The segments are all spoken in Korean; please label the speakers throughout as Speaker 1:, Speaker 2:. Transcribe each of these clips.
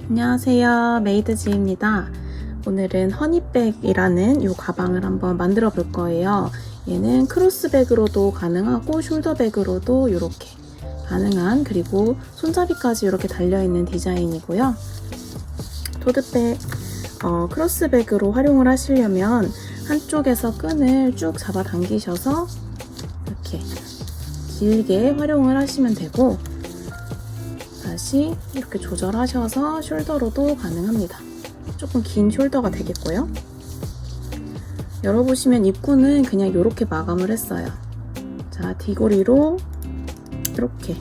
Speaker 1: 안녕하세요, 메이드지입니다. 오늘은 허니백이라는 이 가방을 한번 만들어 볼 거예요. 얘는 크로스백으로도 가능하고 숄더백으로도 이렇게 가능한, 그리고 손잡이까지 이렇게 달려있는 디자인이고요. 토드백, 크로스백으로 활용을 하시려면 한쪽에서 끈을 쭉 잡아 당기셔서 이렇게 길게 활용을 하시면 되고, 다시 이렇게 조절하셔서 숄더로도 가능합니다. 조금 긴 숄더가 되겠고요. 열어보시면 입구는 그냥 이렇게 마감을 했어요. 자, 디고리로 이렇게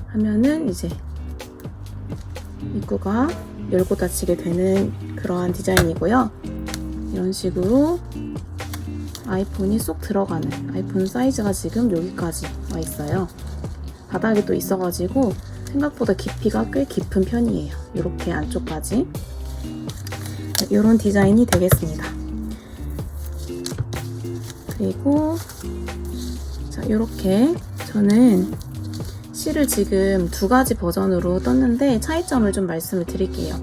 Speaker 1: 하면은 이제 입구가 열고 닫히게 되는 그러한 디자인이고요. 이런 식으로 아이폰이 쏙 들어가는, 아이폰 사이즈가 지금 여기까지 와 있어요. 바닥에 또 있어가지고 생각보다 깊이가 꽤 깊은 편이에요. 이렇게 안쪽까지. 이런 디자인이 되겠습니다. 그리고 자, 이렇게 저는 실을 지금 두 가지 버전으로 떴는데 차이점을 좀 말씀을 드릴게요.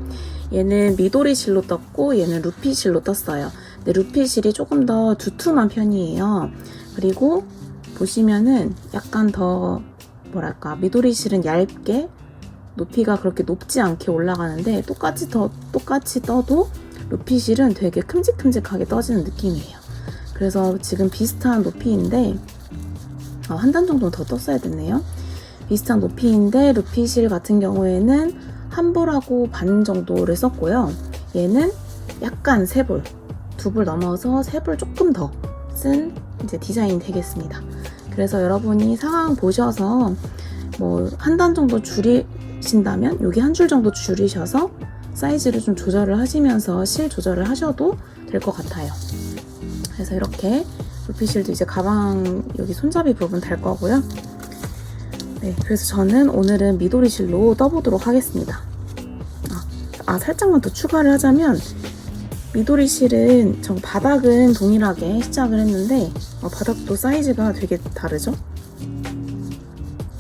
Speaker 1: 얘는 미도리 실로 떴고 얘는 루피 실로 떴어요. 근데 루피 실이 조금 더 두툼한 편이에요. 그리고 보시면은 약간 더 뭐랄까, 미도리 실은 얇게 높이가 그렇게 높지 않게 올라가는데 똑같이 떠도 루피 실은 되게 큼직큼직하게 떠지는 느낌이에요. 그래서 지금 비슷한 높이인데 한 단 정도는 더 떴어야 됐네요. 비슷한 높이인데 루피 실 같은 경우에는 한 볼하고 반 정도를 썼고요. 얘는 약간 세 볼, 두 볼 넘어서 세 볼 조금 더 쓴 이제 디자인이 되겠습니다. 그래서 여러분이 상황 보셔서 뭐 한 단 정도 줄이신다면 여기 한 줄 정도 줄이셔서 사이즈를 좀 조절을 하시면서 실 조절을 하셔도 될 것 같아요. 그래서 이렇게 루피실도 이제 가방 여기 손잡이 부분 달 거고요. 네, 그래서 저는 오늘은 미도리 실로 떠보도록 하겠습니다. 살짝만 더 추가를 하자면 미도리 실은 저 바닥은 동일하게 시작을 했는데 바닥도 사이즈가 되게 다르죠?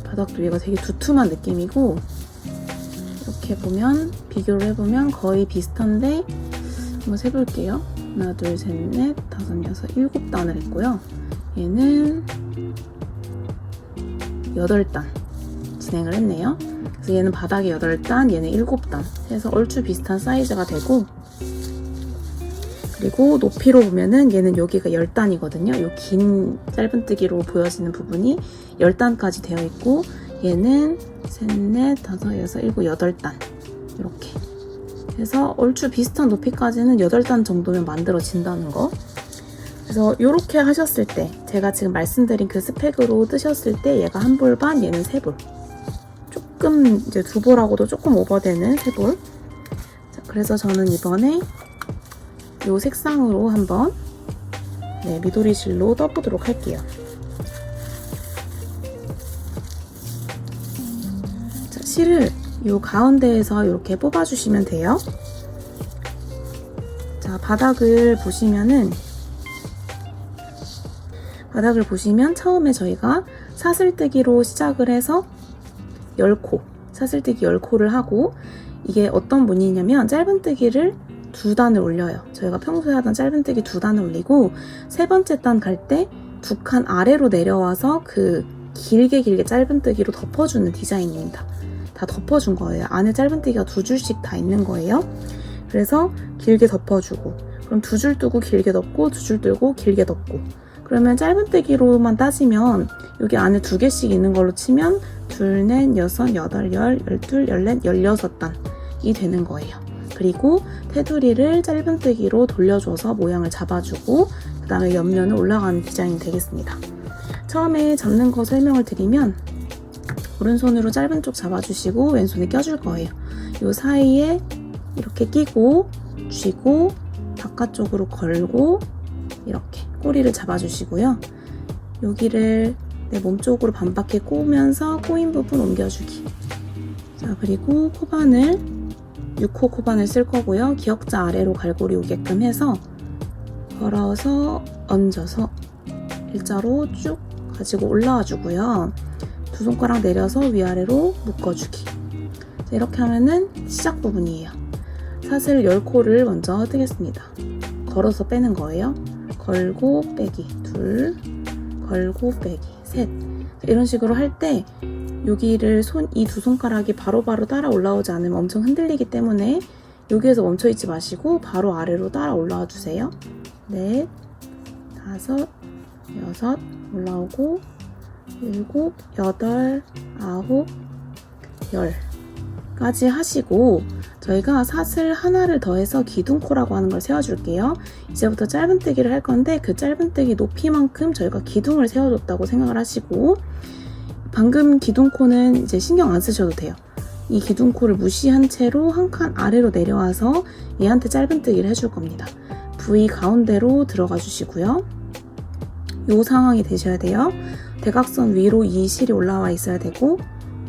Speaker 1: 바닥도 얘가 되게 두툼한 느낌이고 이렇게 보면 비교를 해보면 거의 비슷한데 한번 세볼게요. 하나, 둘, 셋, 넷, 다섯, 여섯, 일곱 단을 했고요. 얘는 8단 진행을 했네요. 그래서 얘는 바닥에 8단, 얘는 7단 해서 얼추 비슷한 사이즈가 되고, 그리고 높이로 보면은 얘는 여기가 10단이거든요. 이 긴 짧은뜨기로 보여지는 부분이 10단까지 되어 있고, 얘는 셋, 넷, 다섯, 여섯, 일곱, 8단 이렇게 해서 얼추 비슷한 높이까지는 8단 정도면 만들어진다는 거. 그래서 이렇게 하셨을 때 제가 지금 말씀드린 그 스펙으로 뜨셨을 때 얘가 한 볼 반, 얘는 세 볼, 조금 이제 두 볼하고도 조금 오버되는 세 볼. 그래서 저는 이번에 이 색상으로 한번 미도리 실로 떠보도록 할게요. 자, 실을 이 가운데에서 이렇게 뽑아주시면 돼요. 자, 바닥을 보시면 처음에 저희가 사슬뜨기로 시작을 해서 10코, 사슬뜨기 10코를 하고, 이게 어떤 무늬냐면 짧은뜨기를 2단을 올려요. 저희가 평소에 하던 짧은뜨기 2단을 올리고 세 번째 단 갈 때 2칸 아래로 내려와서 그 길게 짧은뜨기로 덮어주는 디자인입니다. 다 덮어준 거예요. 안에 짧은뜨기가 2줄씩 다 있는 거예요. 그래서 길게 덮어주고, 그럼 2줄 뜨고 길게 덮고, 2줄 뜨고 길게 덮고, 그러면 짧은뜨기로만 따지면 여기 안에 2개씩 있는 걸로 치면 둘, 넷, 여섯, 여덟, 열, 열둘, 열넷, 16단이 되는 거예요. 그리고 테두리를 짧은뜨기로 돌려줘서 모양을 잡아주고 그 다음에 옆면을 올라가는 디자인이 되겠습니다. 처음에 잡는 거 설명을 드리면 오른손으로 짧은 쪽 잡아주시고 왼손에 껴줄 거예요. 이 사이에 이렇게 끼고 쥐고 바깥쪽으로 걸고 이렇게 꼬리를 잡아주시고요. 여기를 내 몸쪽으로 반바퀴 꼬면서 꼬인 부분 옮겨주기. 자, 그리고 코바늘 6호 코반을 쓸 거고요. 기역자 아래로 갈고리 오게끔 해서 걸어서 얹어서 일자로 쭉 가지고 올라와 주고요. 두 손가락 내려서 위아래로 묶어주기. 이렇게 하면은 시작 부분이에요. 사슬 10코를 먼저 뜨겠습니다. 걸어서 빼는 거예요. 걸고 빼기, 둘, 걸고 빼기, 셋. 이런 식으로 할 때 여기를 이 두 손가락이 바로바로 따라 올라오지 않으면 엄청 흔들리기 때문에 여기에서 멈춰있지 마시고 바로 아래로 따라 올라와 주세요. 넷, 다섯, 여섯, 올라오고 일곱, 여덟, 아홉, 열까지 하시고 저희가 사슬 하나를 더해서 기둥코라고 하는 걸 세워줄게요. 이제부터 짧은뜨기를 할 건데 그 짧은뜨기 높이만큼 저희가 기둥을 세워줬다고 생각을 하시고 방금 기둥코는 이제 신경 안 쓰셔도 돼요. 이 기둥코를 무시한 채로 한 칸 아래로 내려와서 얘한테 짧은뜨기를 해줄 겁니다. V 가운데로 들어가 주시고요. 이 상황이 되셔야 돼요. 대각선 위로 이 실이 올라와 있어야 되고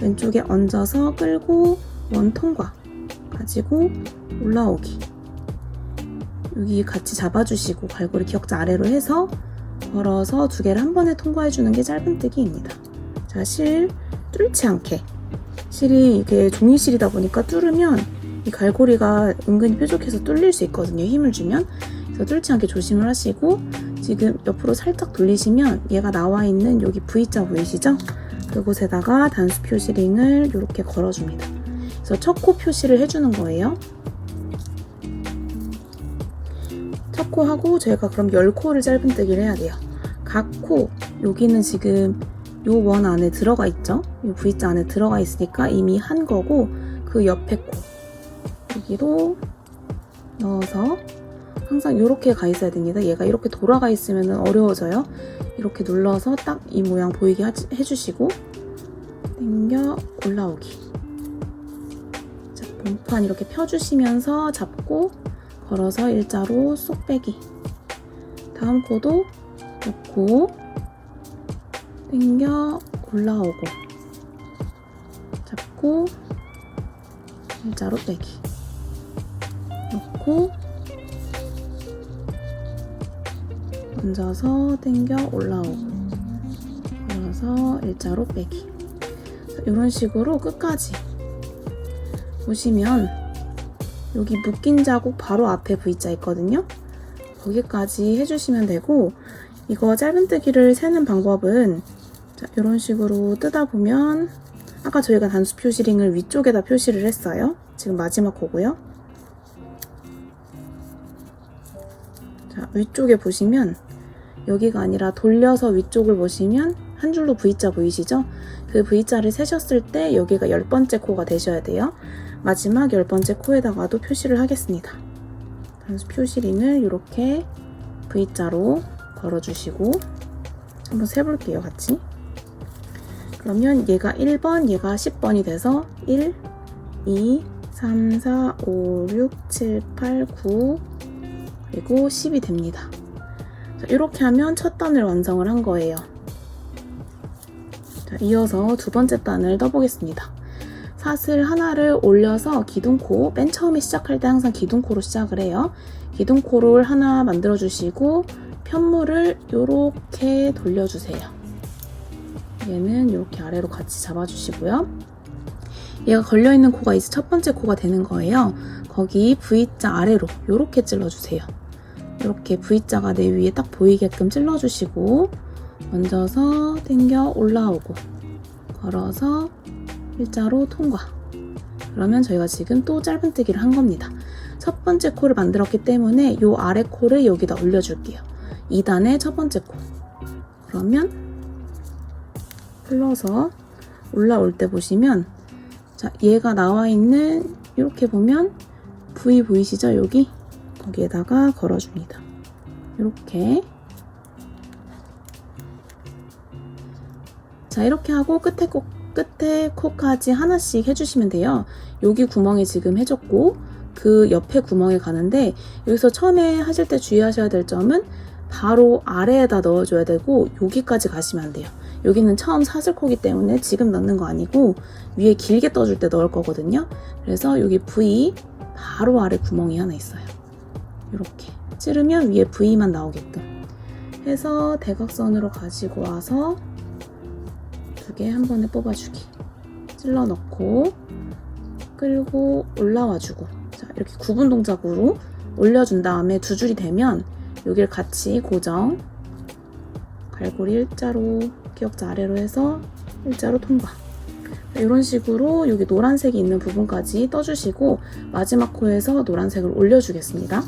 Speaker 1: 왼쪽에 얹어서 끌고 원 통과 가지고 올라오기. 여기 같이 잡아주시고 갈고리 기역자 아래로 해서 걸어서 두 개를 한 번에 통과해주는 게 짧은뜨기입니다. 자, 실 뚫지 않게. 실이 이게 종이실이다 보니까 뚫으면 이 갈고리가 은근히 뾰족해서 뚫릴 수 있거든요. 힘을 주면. 그래서 뚫지 않게 조심을 하시고 지금 옆으로 살짝 돌리시면 얘가 나와 있는 여기 V자 보이시죠? 그곳에다가 단수 표시링을 이렇게 걸어줍니다. 그래서 첫 코 표시를 해주는 거예요. 첫 코 하고 저희가 그럼 10코를 짧은뜨기를 해야 돼요. 각 코, 여기는 지금 요 원 안에 들어가 있죠? 요 V자 안에 들어가 있으니까 이미 한 거고 그 옆에 코 여기로 넣어서 항상 이렇게 가 있어야 됩니다. 얘가 이렇게 돌아가 있으면 어려워져요. 이렇게 눌러서 딱 이 모양 보이게 해주시고 당겨 올라오기. 자, 몸판 이렇게 펴주시면서 잡고 걸어서 일자로 쏙 빼기. 다음 코도 놓고 당겨 올라오고 잡고 일자로 빼기. 놓고 얹어서 당겨 올라오고 걸어서 일자로 빼기. 이런 식으로 끝까지 보시면 여기 묶인 자국 바로 앞에 V자 있거든요. 거기까지 해주시면 되고 이거 짧은뜨기를 세는 방법은 자, 이런 식으로 뜨다 보면 아까 저희가 단수 표시링을 위쪽에다 표시를 했어요. 지금 마지막 코고요. 자, 위쪽에 보시면 여기가 아니라 돌려서 위쪽을 보시면 한 줄로 V자 보이시죠? 그 V자를 세셨을 때 여기가 10번째 코가 되셔야 돼요. 마지막 10번째 코에다가도 표시를 하겠습니다. 단수 표시링을 이렇게 V자로 걸어주시고 한번 세볼게요, 같이. 그러면 얘가 1번, 얘가 10번이 돼서 1, 2, 3, 4, 5, 6, 7, 8, 9 그리고 10이 됩니다. 자, 이렇게 하면 첫 단을 완성을 한 거예요. 자, 이어서 두 번째 단을 떠보겠습니다. 사슬 하나를 올려서 기둥코, 맨 처음에 시작할 때 항상 기둥코로 시작을 해요. 기둥코를 하나 만들어주시고 편물을 이렇게 돌려주세요. 얘는 이렇게 아래로 같이 잡아주시고요. 얘가 걸려있는 코가 이제 첫 번째 코가 되는 거예요. 거기 V자 아래로 이렇게 찔러주세요. 이렇게 V자가 내 위에 딱 보이게끔 찔러주시고 얹어서 당겨 올라오고 걸어서 일자로 통과. 그러면 저희가 지금 또 짧은뜨기를 한 겁니다. 첫 번째 코를 만들었기 때문에 이 아래 코를 여기다 올려줄게요. 2단의 첫 번째 코. 그러면 풀러서 올라올 때 보시면 자, 얘가 나와 있는 이렇게 보면 V 보이시죠? 여기 거기에다가 걸어줍니다. 이렇게. 자, 이렇게 하고 끝에 코까지 하나씩 해주시면 돼요. 여기 구멍에 지금 해줬고 그 옆에 구멍에 가는데 여기서 처음에 하실 때 주의하셔야 될 점은 바로 아래에다 넣어줘야 되고 여기까지 가시면 안 돼요. 여기는 처음 사슬코기 때문에 지금 넣는 거 아니고 위에 길게 떠줄 때 넣을 거거든요. 그래서 여기 V 바로 아래 구멍이 하나 있어요. 이렇게 찌르면 위에 V만 나오게끔 해서 대각선으로 가지고 와서 2개 한 번에 뽑아주기. 찔러 넣고 끌고 올라와주고, 자, 이렇게 구분 동작으로 올려준 다음에 2줄이 되면 여기를 같이 고정, 갈고리 일자로, 기역자 아래로 해서 일자로 통과. 이런 식으로 여기 노란색이 있는 부분까지 떠주시고 마지막 코에서 노란색을 올려주겠습니다.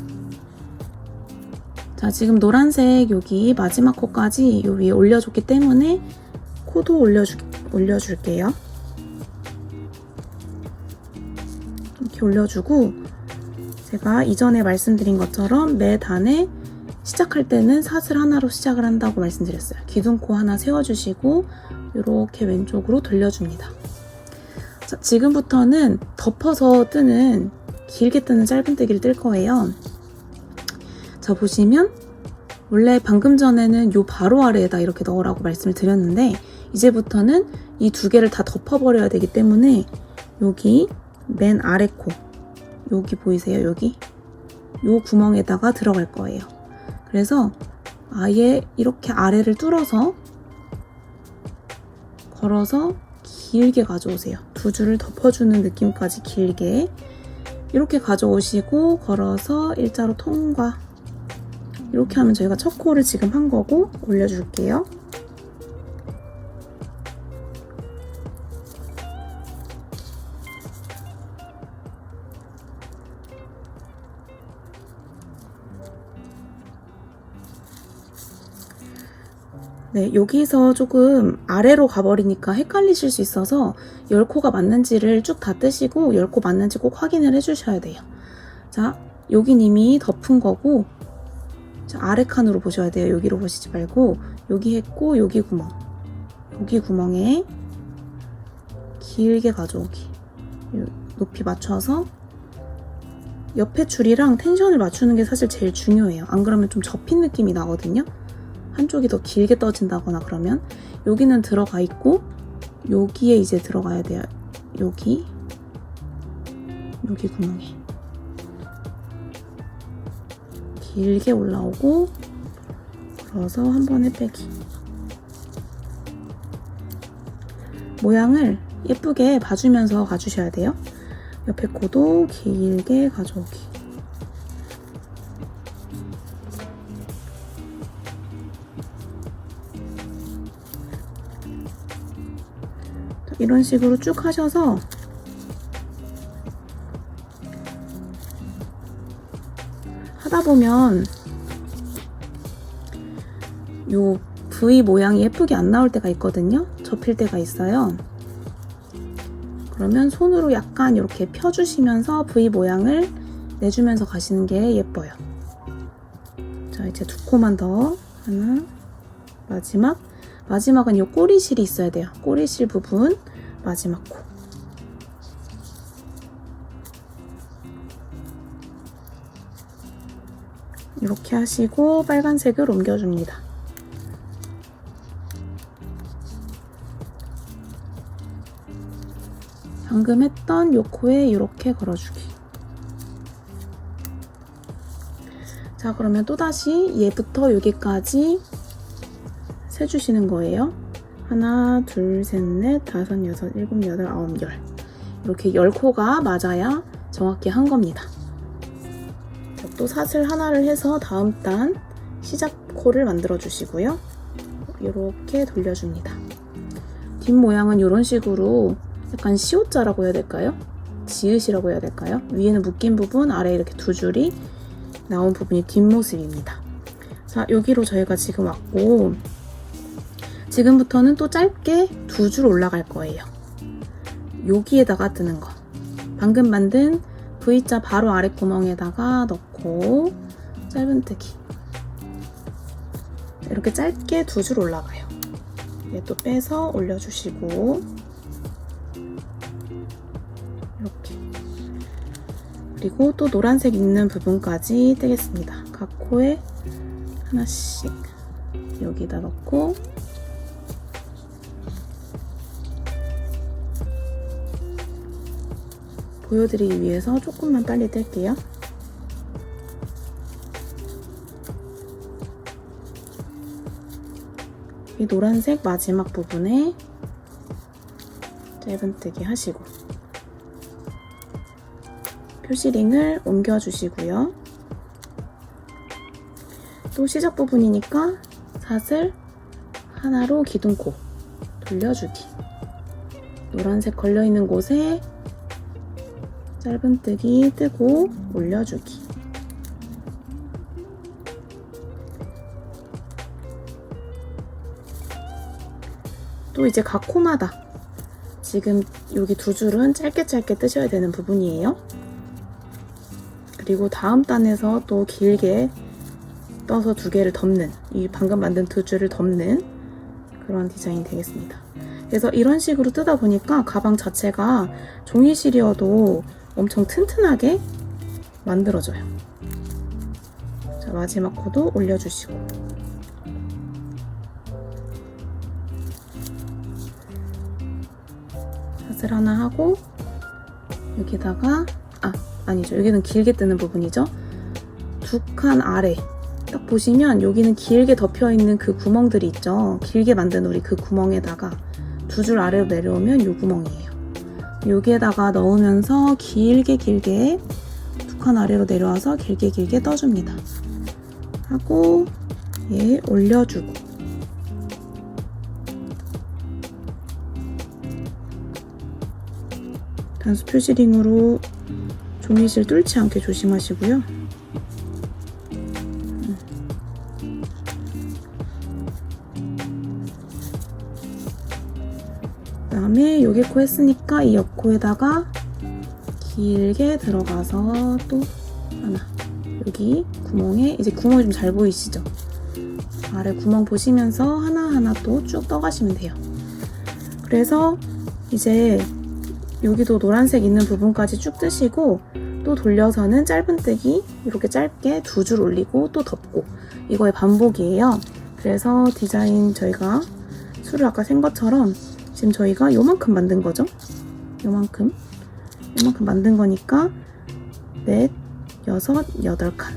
Speaker 1: 자, 지금 노란색 여기 마지막 코까지 요 위에 올려줬기 때문에 코도 올려줄게요. 이렇게 올려주고, 제가 이전에 말씀드린 것처럼 매 단에 시작할 때는 사슬 하나로 시작을 한다고 말씀드렸어요. 기둥코 하나 세워주시고 이렇게 왼쪽으로 돌려줍니다. 자, 지금부터는 덮어서 뜨는, 길게 뜨는 짧은뜨기를 뜰 거예요. 자, 보시면 원래 방금 전에는 요 바로 아래에다 이렇게 넣으라고 말씀을 드렸는데 이제부터는 이 2개를 다 덮어버려야 되기 때문에 여기 맨 아래 코, 여기 보이세요? 여기? 요 구멍에다가 들어갈 거예요. 그래서 아예 이렇게 아래를 뚫어서 걸어서 길게 가져오세요. 2줄을 덮어주는 느낌까지 길게 이렇게 가져오시고 걸어서 일자로 통과. 이렇게 하면 저희가 첫 코를 지금 한 거고 올려줄게요. 네, 여기서 조금 아래로 가버리니까 헷갈리실 수 있어서 10코가 맞는지를 쭉 다 뜨시고 10코 맞는지 꼭 확인을 해주셔야 돼요. 자, 여긴 이미 덮은 거고, 자, 아래 칸으로 보셔야 돼요. 여기로 보시지 말고 여기 했고 여기 구멍, 여기 구멍에 길게 가져오기. 높이 맞춰서 옆에 줄이랑 텐션을 맞추는 게 사실 제일 중요해요. 안 그러면 좀 접힌 느낌이 나거든요. 한쪽이 더 길게 떠진다거나 그러면 여기는 들어가 있고 여기에 이제 들어가야 돼요. 여기 구멍에 길게 올라오고 걸어서 한 번에 빼기. 모양을 예쁘게 봐주면서 가주셔야 돼요. 옆에 코도 길게 가져오기. 이런 식으로 쭉 하셔서 하다 보면 요 V 모양이 예쁘게 안 나올 때가 있거든요. 접힐 때가 있어요. 그러면 손으로 약간 이렇게 펴주시면서 V 모양을 내주면서 가시는 게 예뻐요. 자, 이제 2코만 더. 하나, 마지막은 이 꼬리실이 있어야 돼요. 꼬리실 부분 마지막 코. 이렇게 하시고 빨간색을 옮겨줍니다. 방금 했던 요 코에 이렇게 걸어주기. 자, 그러면 또다시 얘부터 여기까지 세주시는 거예요. 하나, 둘, 셋, 넷, 다섯, 여섯, 일곱, 여덟, 아홉, 열. 이렇게 10코가 맞아야 정확히 한 겁니다. 자, 또 사슬 하나를 해서 다음 단 시작 코를 만들어 주시고요. 이렇게 돌려줍니다. 뒷모양은 이런 식으로 약간 시옷자라고 해야 될까요? 지읒이라고 해야 될까요? 위에는 묶인 부분, 아래에 이렇게 2줄이 나온 부분이 뒷모습입니다. 자, 여기로 저희가 지금 왔고 지금부터는 또 짧게 2줄 올라갈 거예요. 여기에다가 뜨는 거. 방금 만든 V자 바로 아래 구멍에다가 넣고 짧은뜨기. 이렇게 짧게 2줄 올라가요. 얘 또 빼서 올려주시고 이렇게. 그리고 또 노란색 있는 부분까지 뜨겠습니다. 각 코에 하나씩 여기다 넣고 보여드리기 위해서 조금만 빨리 뗄게요. 이 노란색 마지막 부분에 짧은뜨기 하시고 표시링을 옮겨주시고요. 또 시작 부분이니까 사슬 하나로 기둥코 돌려주기. 노란색 걸려있는 곳에 짧은뜨기 뜨고 올려주기. 또 이제 각 코마다 지금 여기 두 줄은 짧게 뜨셔야 되는 부분이에요. 그리고 다음 단에서 또 길게 떠서 두 개를 덮는, 이 방금 만든 두 줄을 덮는 그런 디자인이 되겠습니다. 그래서 이런 식으로 뜯어 보니까 가방 자체가 종이실이어도 엄청 튼튼하게 만들어져요. 자, 마지막 코도 올려주시고 사슬 하나 하고 여기다가 아니죠, 여기는 길게 뜨는 부분이죠. 두 칸 아래 딱 보시면 여기는 길게 덮여있는 그 구멍들이 있죠. 길게 만든 우리 그 구멍에다가 두 줄 아래로 내려오면 이 구멍이에요. 여기에다가 넣으면서 길게 두 칸 아래로 내려와서 길게 떠줍니다. 하고 얘 올려주고 단수 표시링으로 종이실 뚫지 않게 조심하시고요. 그 다음에 여기 코 했으니까 이 옆코에다가 길게 들어가서 또 하나, 여기 구멍에, 이제 구멍이 좀 잘 보이시죠? 아래 구멍 보시면서 하나하나 또 쭉 떠가시면 돼요. 그래서 이제 여기도 노란색 있는 부분까지 쭉 뜨시고 또 돌려서는 짧은뜨기 이렇게 짧게 두 줄 올리고 또 덮고, 이거의 반복이에요. 그래서 디자인 저희가 수를 아까 센 것처럼 지금 저희가 요만큼 만든 거죠. 요만큼 만든 거니까 넷, 여섯, 8칸.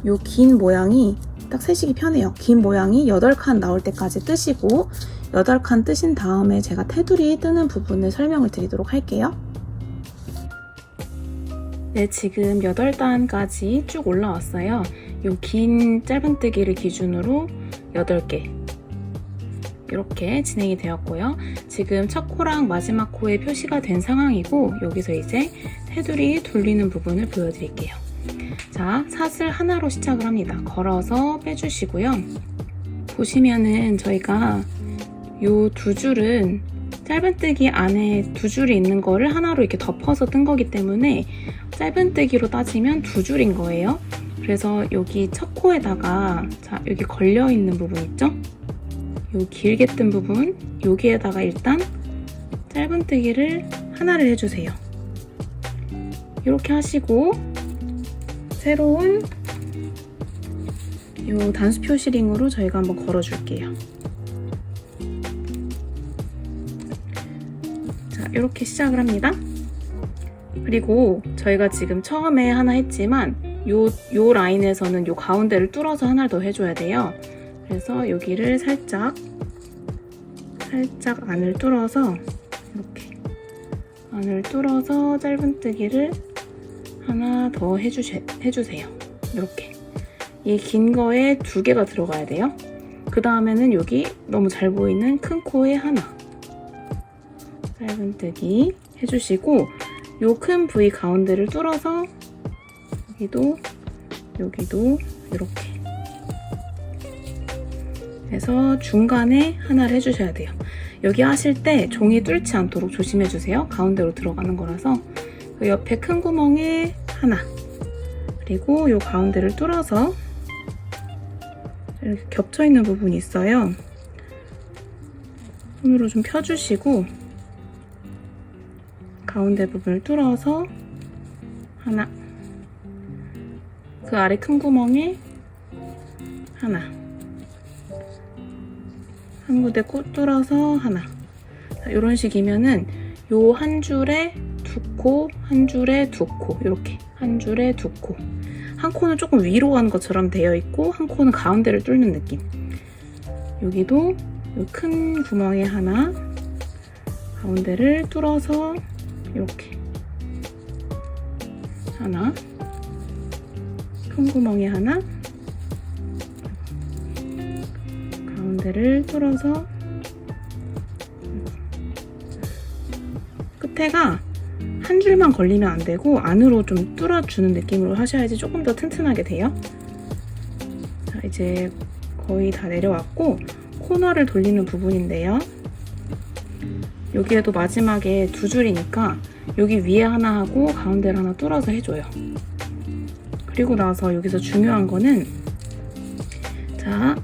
Speaker 1: 요 긴 모양이 딱 세시기 편해요. 긴 모양이 8칸 나올 때까지 뜨시고 8칸 뜨신 다음에 제가 테두리 뜨는 부분을 설명을 드리도록 할게요. 네, 지금 8단까지 쭉 올라왔어요. 요 긴 짧은뜨기를 기준으로 8개 이렇게 진행이 되었고요. 지금 첫 코랑 마지막 코에 표시가 된 상황이고 여기서 이제 테두리 돌리는 부분을 보여드릴게요. 자, 사슬 하나로 시작을 합니다. 걸어서 빼주시고요. 보시면은 저희가 요 두 줄은 짧은뜨기 안에 두 줄이 있는 거를 하나로 이렇게 덮어서 뜬 거기 때문에 짧은뜨기로 따지면 두 줄인 거예요. 그래서 여기 첫 코에다가 자, 여기 걸려있는 부분 있죠? 요 길게 뜬 부분, 여기에다가 일단 짧은뜨기를 하나를 해주세요. 이렇게 하시고 새로운 요 단수 표시링으로 저희가 한번 걸어줄게요. 자, 이렇게 시작을 합니다. 그리고 저희가 지금 처음에 하나 했지만 요 라인에서는 요 가운데를 뚫어서 하나를 더 해줘야 돼요. 그래서 여기를 살짝 안을 뚫어서 이렇게 안을 뚫어서 짧은뜨기를 하나 더 해주세요. 이렇게 이 긴 거에 2개가 들어가야 돼요. 그 다음에는 여기 너무 잘 보이는 큰 코에 하나 짧은뜨기 해주시고 요 큰 부위 가운데를 뚫어서 여기도 이렇게 해서 중간에 하나를 해주셔야 돼요. 여기 하실 때 종이 뚫지 않도록 조심해주세요. 가운데로 들어가는 거라서. 그 옆에 큰 구멍에 하나, 그리고 요 가운데를 뚫어서 이렇게 겹쳐있는 부분이 있어요. 손으로 좀 펴주시고 가운데 부분을 뚫어서 하나, 그 아래 큰 구멍에 하나, 한 군데 뚫어서 하나. 자, 이런 식이면은 요 한 줄에 두 코, 한 줄에 두 코, 이렇게 한 줄에 두 코. 한 코는 조금 위로 가는 것처럼 되어 있고 한 코는 가운데를 뚫는 느낌. 여기도 요 큰 구멍에 하나, 가운데를 뚫어서 이렇게 하나, 큰 구멍에 하나, 가운데를 뚫어서 끝에가 한 줄만 걸리면 안 되고 안으로 좀 뚫어주는 느낌으로 하셔야지 조금 더 튼튼하게 돼요. 자, 이제 거의 다 내려왔고 코너를 돌리는 부분인데요. 여기에도 마지막에 두 줄이니까 여기 위에 하나 하고 가운데를 하나 뚫어서 해줘요. 그리고 나서 여기서 중요한 거는 자,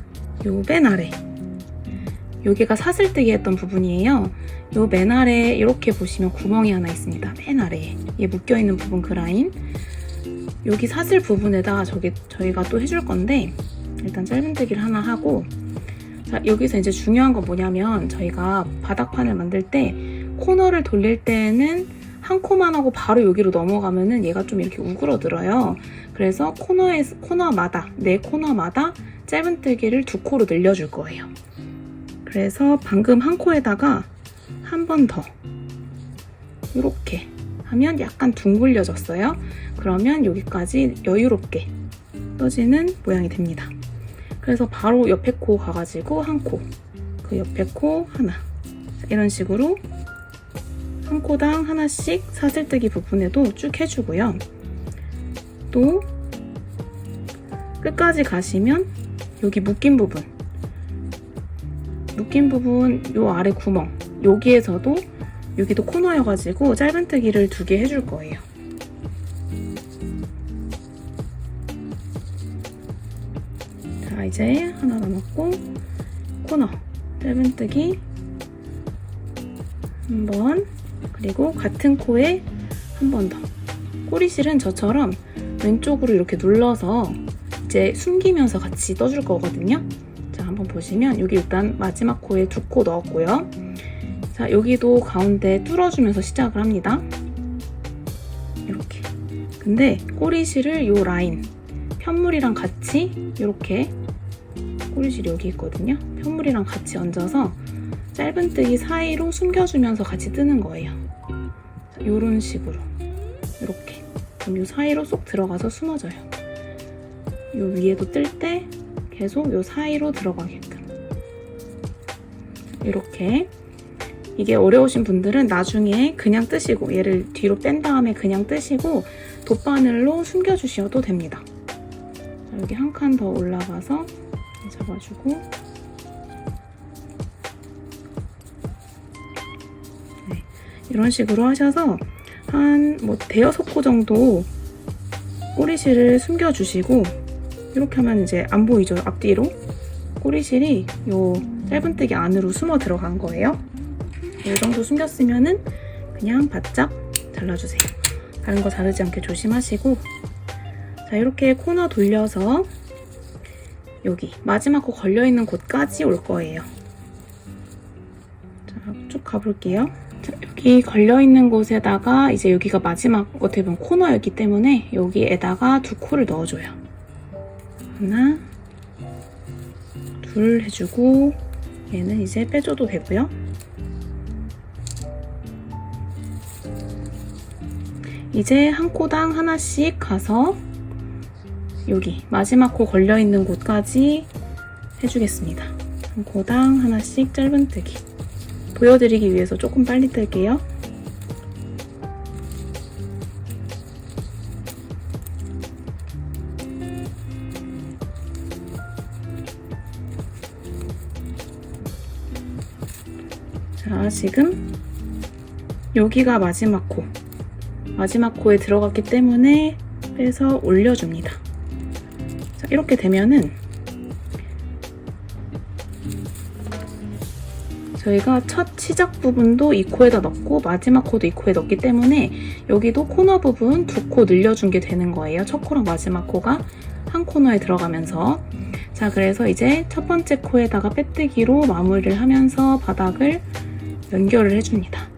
Speaker 1: 요 맨 아래 여기가 사슬뜨기 했던 부분이에요. 요 맨 아래에 이렇게 보시면 구멍이 하나 있습니다. 맨 아래에 얘 묶여있는 부분 그 라인 여기 사슬 부분에다가 저희가 또 해줄 건데 일단 짧은뜨기를 하나 하고 자, 여기서 이제 중요한 건 뭐냐면 저희가 바닥판을 만들 때 코너를 돌릴 때는 한 코만 하고 바로 여기로 넘어가면은 얘가 좀 이렇게 우그러들어요. 그래서 코너마다 네 코너마다 짧은뜨기를 두 코로 늘려줄 거예요. 그래서 방금 한 코에다가 한 번 더 이렇게 하면 약간 둥글려졌어요. 그러면 여기까지 여유롭게 떠지는 모양이 됩니다. 그래서 바로 옆에 코 가가지고 한 코, 그 옆에 코 하나 이런 식으로 한 코당 하나씩 사슬뜨기 부분에도 쭉 해주고요. 또 끝까지 가시면 여기 묶인 부분 요 아래 구멍 여기에서도 여기도 코너여가지고 짧은뜨기를 2개 해줄 거예요. 자, 이제 하나 남았고 코너 짧은뜨기 한 번, 그리고 같은 코에 한 번 더. 꼬리실은 저처럼 왼쪽으로 이렇게 눌러서 이제 숨기면서 같이 떠줄 거거든요. 자, 한번 보시면 여기 일단 마지막 코에 2코 넣었고요. 자, 여기도 가운데 뚫어주면서 시작을 합니다. 이렇게. 근데 꼬리실을 요 라인 편물이랑 같이 이렇게 꼬리실이 여기 있거든요. 편물이랑 같이 얹어서 짧은뜨기 사이로 숨겨주면서 같이 뜨는 거예요. 자, 이런 식으로 이렇게 그럼 이 사이로 쏙 들어가서 숨어져요. 이 위에도 뜰 때 계속 이 사이로 들어가게끔 이렇게. 이게 어려우신 분들은 나중에 그냥 뜨시고 얘를 뒤로 뺀 다음에 그냥 뜨시고 돗바늘로 숨겨주셔도 됩니다. 자, 여기 한 칸 더 올라가서 잡아주고 네, 이런 식으로 하셔서 한 대여섯 코 정도 꼬리실을 숨겨주시고 이렇게 하면 이제 안 보이죠? 앞뒤로 꼬리실이 요 짧은뜨기 안으로 숨어 들어간 거예요. 이 정도 숨겼으면은 그냥 바짝 잘라주세요. 다른 거 자르지 않게 조심하시고 자, 이렇게 코너 돌려서 여기 마지막 코 걸려있는 곳까지 올 거예요. 자, 쭉 가볼게요. 자, 여기 걸려있는 곳에다가 이제 여기가 마지막 어떻게 보면 코너였기 때문에 여기에다가 2코를 넣어줘요. 하나, 둘 해주고 얘는 이제 빼줘도 되고요. 이제 한 코당 하나씩 가서 여기 마지막 코 걸려있는 곳까지 해주겠습니다. 한 코당 하나씩 짧은뜨기. 보여드리기 위해서 조금 빨리 뜰게요. 자, 지금 여기가 마지막 코. 마지막 코에 들어갔기 때문에 빼서 올려줍니다. 자, 이렇게 되면은 저희가 첫 시작 부분도 이 코에다 넣고 마지막 코도 이 코에 넣기 때문에 여기도 코너 부분 2코 늘려준 게 되는 거예요. 첫 코랑 마지막 코가 한 코너에 들어가면서. 자, 그래서 이제 첫 번째 코에다가 빼뜨기로 마무리를 하면서 바닥을 연결을 해줍니다.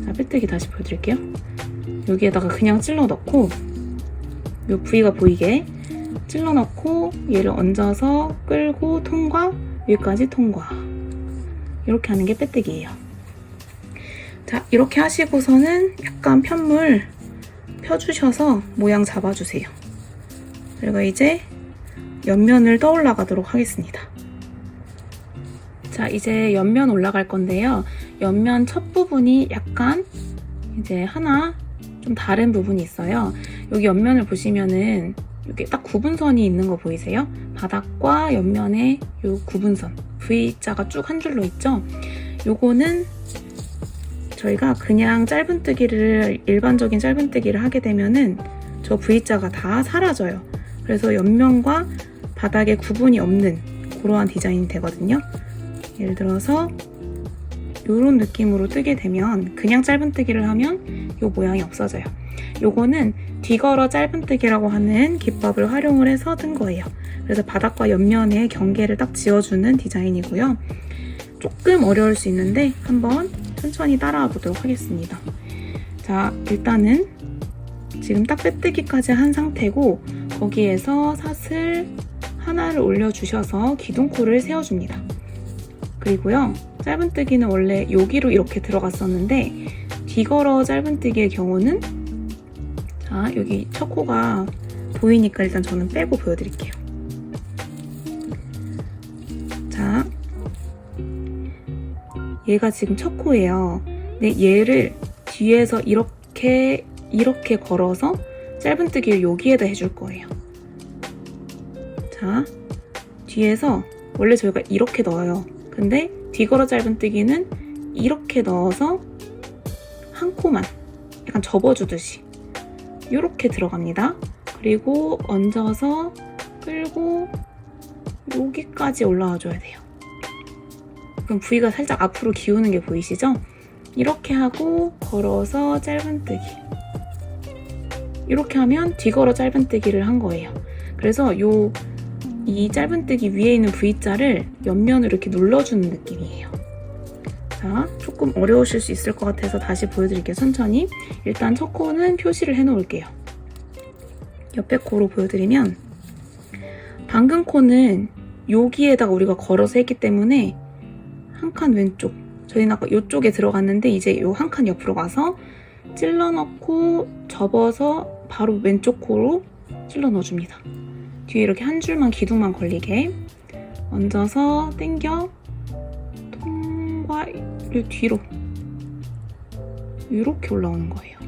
Speaker 1: 자, 빼뜨기 다시 보여드릴게요. 여기에다가 그냥 찔러 넣고 요 부위가 보이게 찔러 넣고 얘를 얹어서 끌고 통과, 여기까지 통과. 이렇게 하는 게 빼뜨기예요. 자, 이렇게 하시고서는 약간 편물 펴주셔서 모양 잡아주세요. 그리고 이제 옆면을 떠올라 가도록 하겠습니다. 자, 이제 옆면 올라갈 건데요. 옆면 첫 부분이 약간 이제 하나 좀 다른 부분이 있어요. 여기 옆면을 보시면은 여기 딱 구분선이 있는 거 보이세요? 바닥과 옆면에 요 구분선, V자가 쭉 한 줄로 있죠? 요거는 저희가 그냥 짧은뜨기를, 일반적인 짧은뜨기를 하게 되면은 저 V자가 다 사라져요. 그래서 옆면과 바닥에 구분이 없는 그러한 디자인이 되거든요. 예를 들어서 이런 느낌으로 뜨게 되면 그냥 짧은뜨기를 하면 이 모양이 없어져요. 요거는 뒤걸어 짧은뜨기라고 하는 기법을 활용을 해서 뜬 거예요. 그래서 바닥과 옆면의 경계를 딱 지어주는 디자인이고요. 조금 어려울 수 있는데 한번 천천히 따라와 보도록 하겠습니다. 자, 일단은 지금 딱 빼뜨기까지 한 상태고 거기에서 사슬 하나를 올려주셔서 기둥코를 세워줍니다. 그리고요, 짧은뜨기는 원래 여기로 이렇게 들어갔었는데 뒤걸어 짧은뜨기의 경우는 자, 여기 첫 코가 보이니까 일단 저는 빼고 보여드릴게요. 자, 얘가 지금 첫 코예요. 근데 얘를 뒤에서 이렇게 걸어서 짧은뜨기를 여기에다 해줄 거예요. 자, 뒤에서 원래 저희가 이렇게 넣어요. 근데 뒤걸어 짧은뜨기는 이렇게 넣어서 한 코만 약간 접어주듯이 이렇게 들어갑니다. 그리고 얹어서 끌고 여기까지 올라와 줘야 돼요. 그럼 부위가 살짝 앞으로 기우는 게 보이시죠? 이렇게 하고 걸어서 짧은뜨기. 이렇게 하면 뒤걸어 짧은뜨기를 한 거예요. 그래서 이 짧은뜨기 위에 있는 V자를 옆면으로 이렇게 눌러주는 느낌이에요. 자, 조금 어려우실 수 있을 것 같아서 다시 보여드릴게요. 천천히. 일단 첫 코는 표시를 해놓을게요. 옆에 코로 보여드리면 방금 코는 여기에다가 우리가 걸어서 했기 때문에 한 칸 왼쪽, 저희는 아까 이쪽에 들어갔는데 이제 요 한 칸 옆으로 가서 찔러 넣고 접어서 바로 왼쪽 코로 찔러 넣어줍니다. 뒤에 이렇게 한 줄만 기둥만 걸리게 얹어서 당겨 통과 뒤로 이렇게 올라오는 거예요.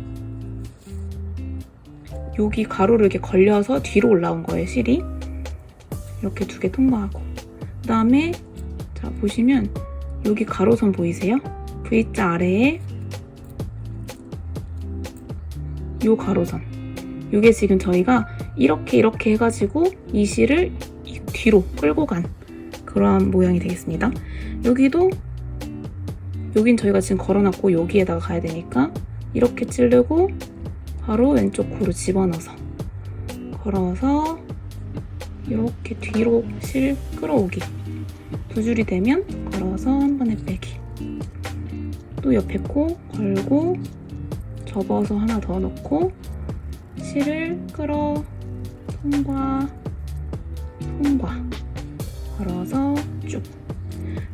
Speaker 1: 여기 가로를 이렇게 걸려서 뒤로 올라온 거예요, 실이. 이렇게 두 개 통과하고 그 다음에 자 보시면 여기 가로선 보이세요? V자 아래에 요 가로선, 요게 지금 저희가 이렇게 해가지고 이 실을 뒤로 끌고 간 그러한 모양이 되겠습니다. 여긴 저희가 지금 걸어놨고 여기에다가 가야 되니까 이렇게 찌르고 바로 왼쪽 코로 집어넣어서 걸어서 이렇게 뒤로 실 끌어오기, 두 줄이 되면 걸어서 한 번에 빼기, 또 옆에 코 걸고 접어서 하나 더 넣고 실을 끌어 통과 걸어서 쭉.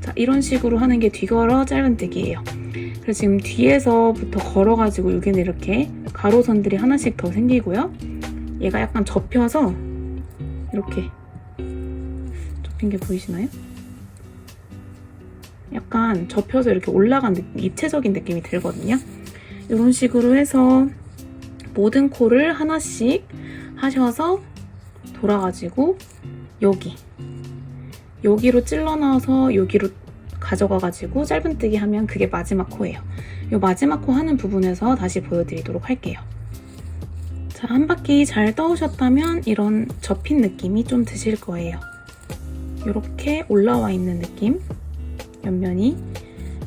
Speaker 1: 자, 이런 식으로 하는 게 뒤걸어 짧은뜨기예요. 그래서 지금 뒤에서부터 걸어가지고 여기는 이렇게 가로선들이 하나씩 더 생기고요. 얘가 약간 접혀서 이렇게 접힌 게 보이시나요? 약간 접혀서 이렇게 올라간 느낌, 입체적인 느낌이 들거든요. 이런 식으로 해서 모든 코를 하나씩 하셔서 돌아가지고 여기로 찔러 넣어서 여기로 가져가가지고 짧은뜨기 하면 그게 마지막 코예요. 이 마지막 코 하는 부분에서 다시 보여드리도록 할게요. 자, 한 바퀴 잘 떠오셨다면 이런 접힌 느낌이 좀 드실 거예요. 이렇게 올라와 있는 느낌, 옆면이.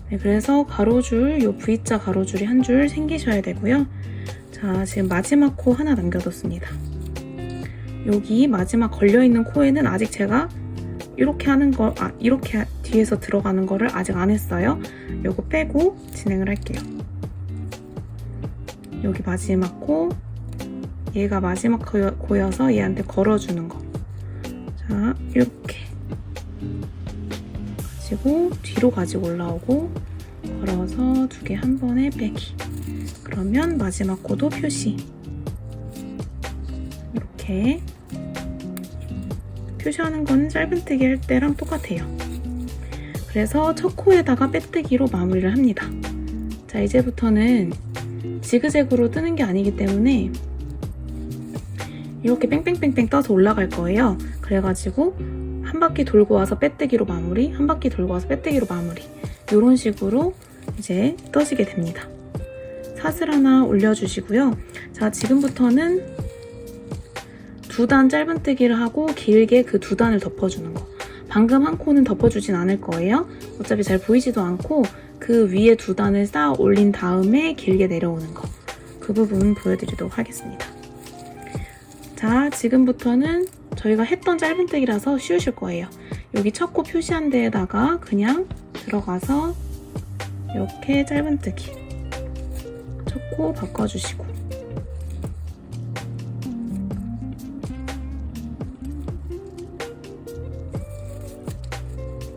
Speaker 1: 네, 그래서 가로줄, 요 V자 가로줄이 한 줄 생기셔야 되고요. 자, 지금 마지막 코 하나 남겨뒀습니다. 여기 마지막 걸려있는 코에는 아직 제가 이렇게 하는 거, 이렇게 뒤에서 들어가는 거를 아직 안 했어요. 요거 빼고 진행을 할게요. 여기 마지막 코, 얘가 마지막 코여서 얘한테 걸어주는 거. 자, 이렇게 가지고 뒤로 가지고 올라오고 걸어서 2개 한 번에 빼기. 그러면 마지막 코도 표시. 이렇게 표시하는 거는 짧은뜨기 할 때랑 똑같아요. 그래서 첫 코에다가 빼뜨기로 마무리를 합니다. 자, 이제부터는 지그재그로 뜨는 게 아니기 때문에 이렇게 뺑뺑뺑뺑 떠서 올라갈 거예요. 그래가지고 한 바퀴 돌고 와서 빼뜨기로 마무리, 한 바퀴 돌고 와서 빼뜨기로 마무리, 이런 식으로 이제 떠지게 됩니다. 사슬 하나 올려주시고요. 자, 지금부터는 2단 짧은뜨기를 하고 길게 그 2단을 덮어주는 거. 방금 한 코는 덮어주진 않을 거예요. 어차피 잘 보이지도 않고 그 위에 2단을 쌓아 올린 다음에 길게 내려오는 거. 그 부분 보여드리도록 하겠습니다. 자, 지금부터는 저희가 했던 짧은뜨기라서 쉬우실 거예요. 여기 첫 코 표시한 데에다가 그냥 들어가서 이렇게 짧은뜨기. 첫 코 바꿔주시고.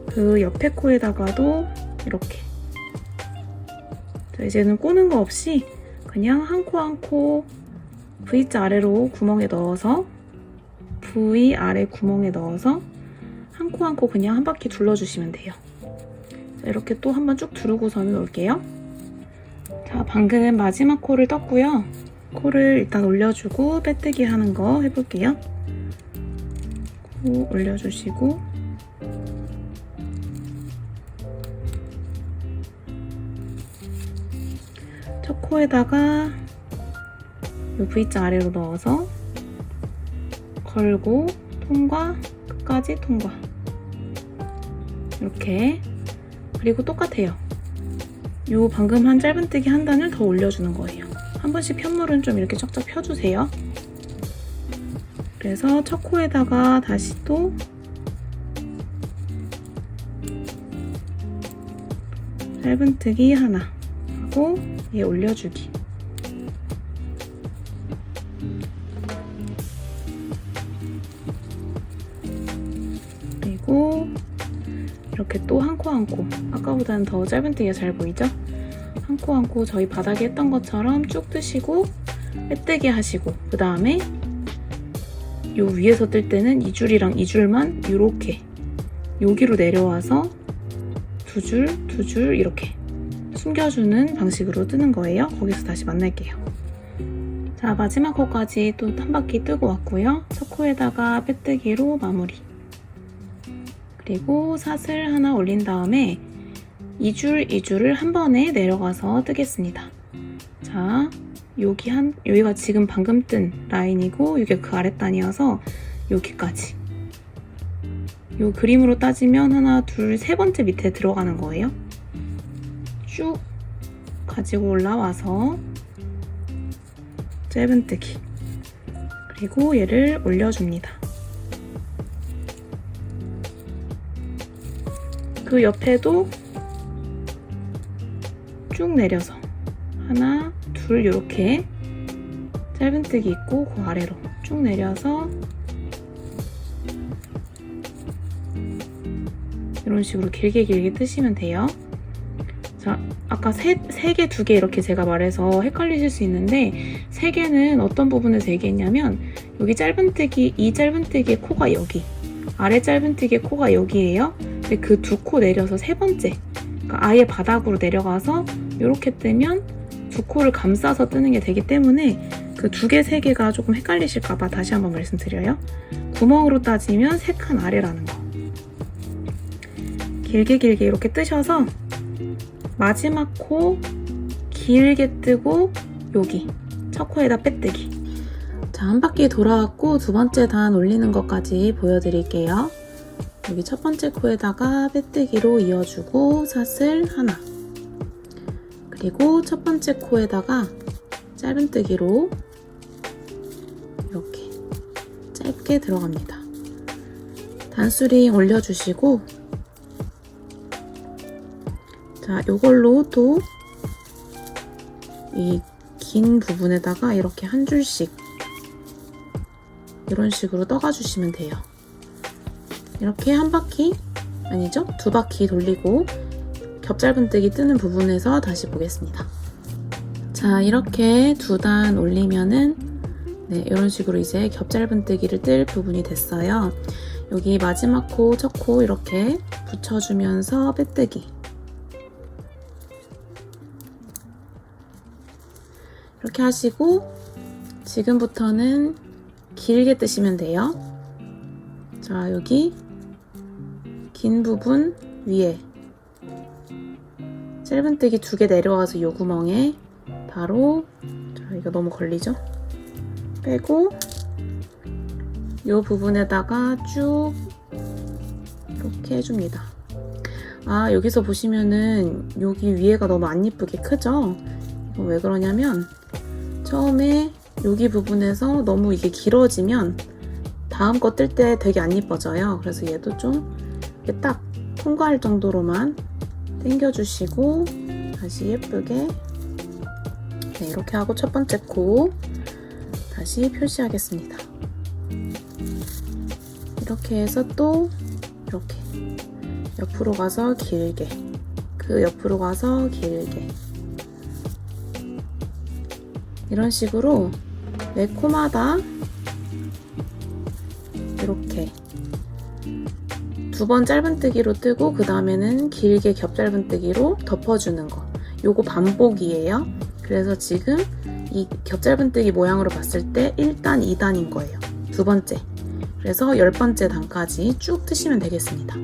Speaker 1: 그 옆에 코에다가도 이렇게. 자, 이제는 꼬는 거 없이 그냥 한 코 한 코 V자 아래로 구멍에 넣어서 V 아래 구멍에 넣어서 한 코 한 코 그냥 한 바퀴 둘러주시면 돼요. 자, 이렇게 또 한번 쭉 두르고서는 올게요. 자, 방금 마지막 코를 떴고요. 코를 일단 올려주고 빼뜨기 하는 거 해볼게요. 코 올려주시고 첫 코에다가 이 V자 아래로 넣어서 걸고 통과, 끝까지 통과. 이렇게. 그리고 똑같아요. 요 방금 한 짧은뜨기 한 단을 더 올려주는 거예요. 한 번씩 편물은 좀 이렇게 쫙쫙 펴주세요. 그래서 첫 코에다가 다시 또 짧은뜨기 하나 하고 얘 올려주기. 그리고 이렇게 또 한 코 한 코, 아까보다는 더 짧은뜨기가 잘 보이죠? 한 코 한 코 저희 바닥에 했던 것처럼 쭉 뜨시고 빼뜨기 하시고, 그 다음에 요 위에서 뜰 때는 이 줄이랑 이 줄만 이렇게 여기로 내려와서 두 줄, 두 줄 이렇게 숨겨주는 방식으로 뜨는 거예요. 거기서 다시 만날게요. 자, 마지막 코까지 또 한 바퀴 뜨고 왔고요. 첫 코에다가 빼뜨기로 마무리. 그리고 사슬 하나 올린 다음에 이 줄을 한 번에 내려가서 뜨겠습니다. 자, 여기가 지금 방금 뜬 라인이고 이게 그 아랫단이어서 여기까지. 요 그림으로 따지면 하나, 둘, 세 번째 밑에 들어가는 거예요. 쭉 가지고 올라와서 짧은뜨기. 그리고 얘를 올려줍니다. 그 옆에도 쭉 내려서 하나, 둘 이렇게 짧은뜨기 있고 그 아래로 쭉 내려서 이런 식으로 길게 뜨시면 돼요. 자, 아까 3개, 2개 이렇게 제가 말해서 헷갈리실 수 있는데 3개는 어떤 부분을 3개 했냐면 여기 짧은뜨기, 이 짧은뜨기의 코가 여기, 아래 짧은뜨기의 코가 여기예요. 근데 그 2코 내려서 세 번째, 그러니까 아예 바닥으로 내려가서 이렇게 뜨면 2코를 감싸서 뜨는 게 되기 때문에 그 2개, 3개가 조금 헷갈리실까봐 다시 한번 말씀드려요. 구멍으로 따지면 3칸 아래라는 거. 길게 이렇게 뜨셔서 마지막 코 길게 뜨고 여기 첫 코에다 빼뜨기. 자, 한 바퀴 돌아왔고 두 번째 단 올리는 것까지 보여드릴게요. 여기 첫 번째 코에다가 빼뜨기로 이어주고 사슬 하나, 그리고 첫 번째 코에다가 짧은뜨기로 이렇게 짧게 들어갑니다. 단수링 올려주시고, 자, 요걸로 또 이 긴 부분에다가 이렇게 한 줄씩 이런 식으로 떠가 주시면 돼요. 이렇게 한 바퀴, 아니죠? 두 바퀴 돌리고 겹짧은뜨기 뜨는 부분에서 다시 보겠습니다. 자, 이렇게 두 단 올리면은 네, 이런 식으로 이제 겹짧은뜨기를 뜰 부분이 됐어요. 여기 마지막 코, 첫 코 이렇게 붙여주면서 빼뜨기. 이렇게 하시고 지금부터는 길게 뜨시면 돼요. 자, 여기 긴 부분 위에 짧은뜨기 2개 내려와서 요 구멍에 바로, 자, 이거 너무 걸리죠? 빼고 요 부분에다가 쭉 이렇게 해줍니다. 아, 여기서 보시면은 여기 위에가 너무 안 예쁘게 크죠? 이거 왜 그러냐면 처음에 여기 부분에서 너무 이게 길어지면 다음 거 뜰 때 되게 안 예뻐져요. 그래서 얘도 좀 이렇게 딱 통과할 정도로만 당겨주시고 다시 예쁘게 네, 이렇게 하고 첫 번째 코 다시 표시하겠습니다. 이렇게 해서 또 이렇게 옆으로 가서 길게, 그 옆으로 가서 길게, 이런 식으로 매 코마다 이렇게 2번 짧은뜨기로 뜨고 그 다음에는 길게 겹짧은뜨기로 덮어주는 거, 요거 반복이에요. 그래서 지금 이 겹짧은뜨기 모양으로 봤을 때 1단, 2단인 거예요. 두 번째. 그래서 10번째 단까지 쭉 뜨시면 되겠습니다.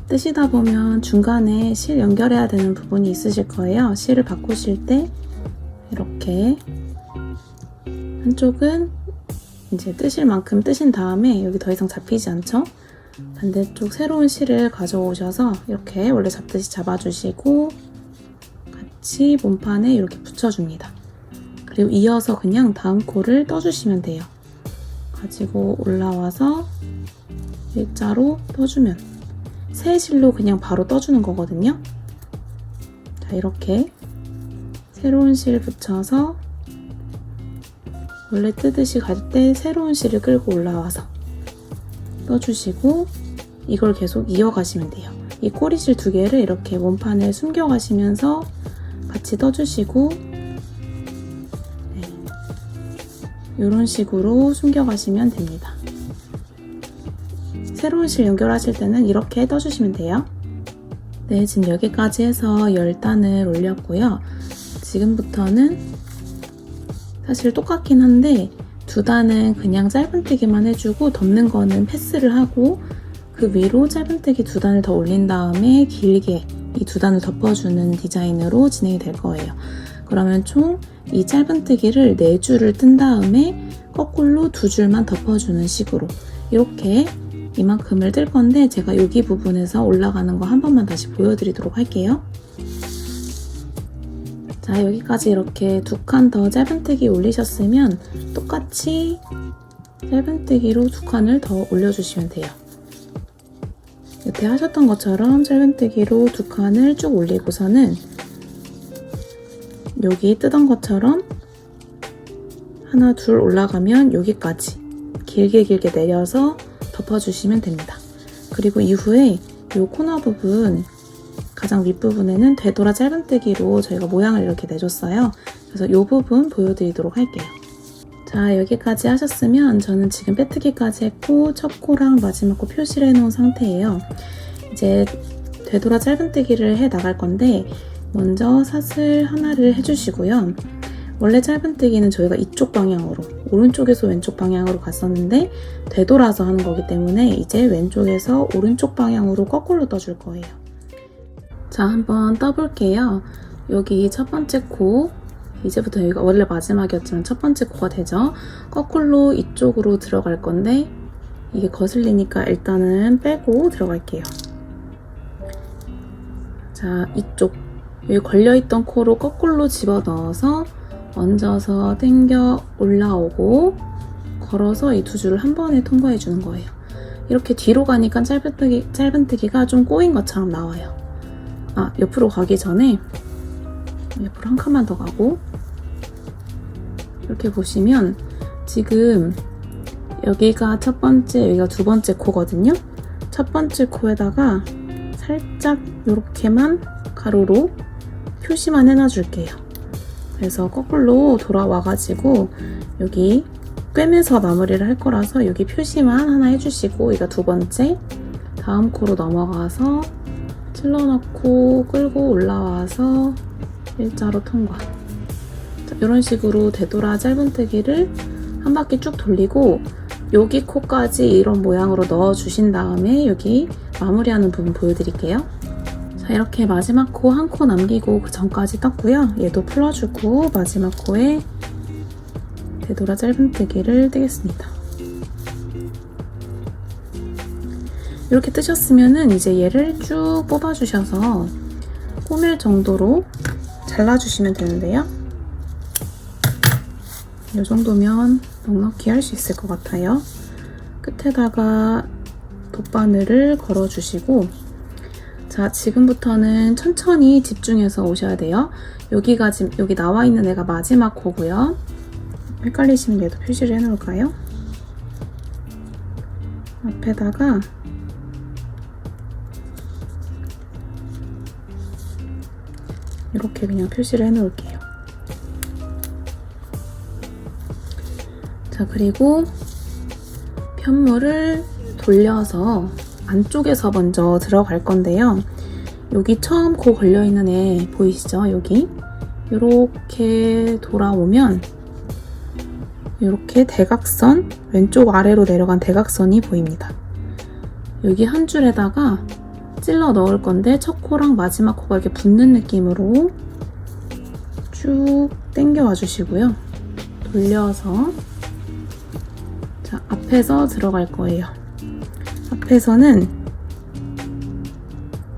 Speaker 1: 뜨시다 보면 중간에 실 연결해야 되는 부분이 있으실 거예요. 실을 바꾸실 때 이렇게 한쪽은 이제 뜨실 만큼 뜨신 다음에 여기 더 이상 잡히지 않죠? 반대쪽 새로운 실을 가져오셔서 이렇게 원래 잡듯이 잡아주시고 같이 몸판에 이렇게 붙여줍니다. 그리고 이어서 그냥 다음 코를 떠주시면 돼요. 가지고 올라와서 일자로 떠주면 새 실로 그냥 바로 떠주는 거거든요. 자, 이렇게 새로운 실 붙여서 원래 뜨듯이 갈 때 새로운 실을 끌고 올라와서 떠주시고 이걸 계속 이어가시면 돼요. 이 꼬리실 2개를 이렇게 몸판에 숨겨가시면서 같이 떠주시고 네, 이런 식으로 숨겨가시면 됩니다. 새로운 실 연결하실 때는 이렇게 떠주시면 돼요. 네, 지금 여기까지 해서 10단을 올렸고요. 지금부터는 사실 똑같긴 한데 2단은 그냥 짧은뜨기만 해주고 덮는 거는 패스를 하고 그 위로 짧은뜨기 2단을 더 올린 다음에 길게 이 2단을 덮어주는 디자인으로 진행이 될 거예요. 그러면 총 이 짧은뜨기를 4줄을 뜬 다음에 거꾸로 2줄만 덮어주는 식으로 이렇게 이만큼을 뜰 건데 제가 여기 부분에서 올라가는 거 한 번만 다시 보여드리도록 할게요. 자, 여기까지 이렇게 2칸 더 짧은뜨기 올리셨으면 똑같이 짧은뜨기로 2칸을 더 올려주시면 돼요. 여태 하셨던 것처럼 짧은뜨기로 2칸을 쭉 올리고서는 여기 뜨던 것처럼 하나, 둘 올라가면 여기까지 길게 내려서 덮어주시면 됩니다. 그리고 이후에 이 코너 부분 가장 윗부분에는 되돌아 짧은뜨기로 저희가 모양을 이렇게 내줬어요. 그래서 이 부분 보여드리도록 할게요. 자, 여기까지 하셨으면 저는 지금 빼뜨기까지 했고 첫 코랑 마지막 코 표시를 해놓은 상태예요. 이제 되돌아 짧은뜨기를 해 나갈 건데 먼저 사슬 하나를 해주시고요. 원래 짧은뜨기는 저희가 이쪽 방향으로, 오른쪽에서 왼쪽 방향으로 갔었는데 되돌아서 하는 거기 때문에 이제 왼쪽에서 오른쪽 방향으로 거꾸로 떠줄 거예요. 자, 한번 떠볼게요. 여기 첫 번째 코, 이제부터 여기가 원래 마지막이었지만 첫 번째 코가 되죠. 거꾸로 이쪽으로 들어갈 건데 이게 거슬리니까 일단은 빼고 들어갈게요. 자, 이쪽 여기 걸려있던 코로 거꾸로 집어넣어서 얹어서 당겨 올라오고 걸어서 이 2줄을 한 번에 통과해 주는 거예요. 이렇게 뒤로 가니까 짧은뜨기가 좀 꼬인 것처럼 나와요. 아, 옆으로 가기 전에 옆으로 한 칸만 더 가고 이렇게 보시면 지금 여기가 첫 번째, 여기가 두 번째 코거든요. 첫 번째 코에다가 살짝 이렇게만 가로로 표시만 해놔줄게요. 그래서 거꾸로 돌아와가지고 여기 꿰매서 마무리를 할 거라서 여기 표시만 하나 해주시고, 여기가 두 번째, 다음 코로 넘어가서 찔러넣고 끌고 올라와서 일자로 통과. 자, 이런 식으로 되돌아 짧은뜨기를 한 바퀴 쭉 돌리고 여기 코까지 이런 모양으로 넣어주신 다음에 여기 마무리하는 부분 보여드릴게요. 자, 이렇게 마지막 코 한 코 남기고 그 전까지 떴고요. 얘도 풀어주고 마지막 코에 되돌아 짧은뜨기를 뜨겠습니다. 이렇게 뜨셨으면은 이제 얘를 쭉 뽑아주셔서 꼬맬 정도로 잘라주시면 되는데요. 이 정도면 넉넉히 할 수 있을 것 같아요. 끝에다가 돗바늘을 걸어주시고, 자, 지금부터는 천천히 집중해서 오셔야 돼요. 여기가 지금 여기 나와 있는 애가 마지막 코고요. 헷갈리시면 얘도 표시를 해놓을까요? 앞에다가 이렇게 그냥 표시를 해놓을게요. 자, 그리고 편물을 돌려서 안쪽에서 먼저 들어갈 건데요. 여기 처음 코 걸려있는 애 보이시죠? 여기 이렇게 돌아오면 이렇게 대각선, 왼쪽 아래로 내려간 대각선이 보입니다. 여기 한 줄에다가 찔러 넣을 건데 첫 코랑 마지막 코가 이렇게 붙는 느낌으로 쭉 당겨와 주시고요. 돌려서, 자, 앞에서 들어갈 거예요. 앞에서는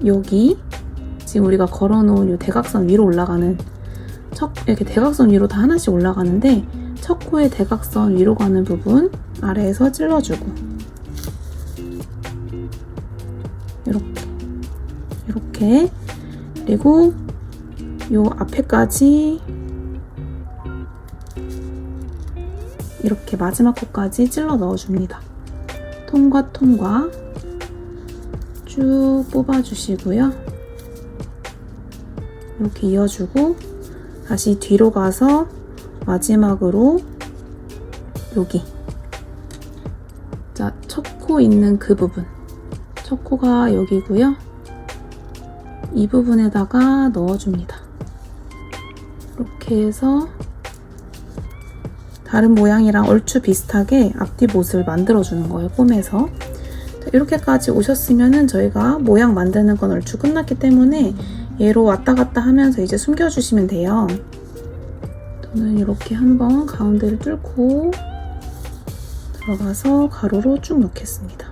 Speaker 1: 여기 지금 우리가 걸어놓은 이 대각선 위로 올라가는 이렇게 대각선 위로 다 하나씩 올라가는데 첫 코의 대각선 위로 가는 부분 아래에서 찔러주고 이렇게 그리고 요 앞에까지 이렇게 마지막 코까지 찔러 넣어줍니다. 통과 쭉 뽑아주시고요. 이렇게 이어주고 다시 뒤로 가서 마지막으로 여기, 자, 첫 코 있는 그 부분, 첫 코가 여기고요. 이 부분에다가 넣어줍니다. 이렇게 해서 다른 모양이랑 얼추 비슷하게 앞뒤 못을 만들어주는 거예요, 꿰매서. 자, 이렇게까지 오셨으면은 저희가 모양 만드는 건 얼추 끝났기 때문에 얘로 왔다 갔다 하면서 이제 숨겨주시면 돼요. 저는 이렇게 한번 가운데를 뚫고 들어가서 가로로 쭉 넣겠습니다.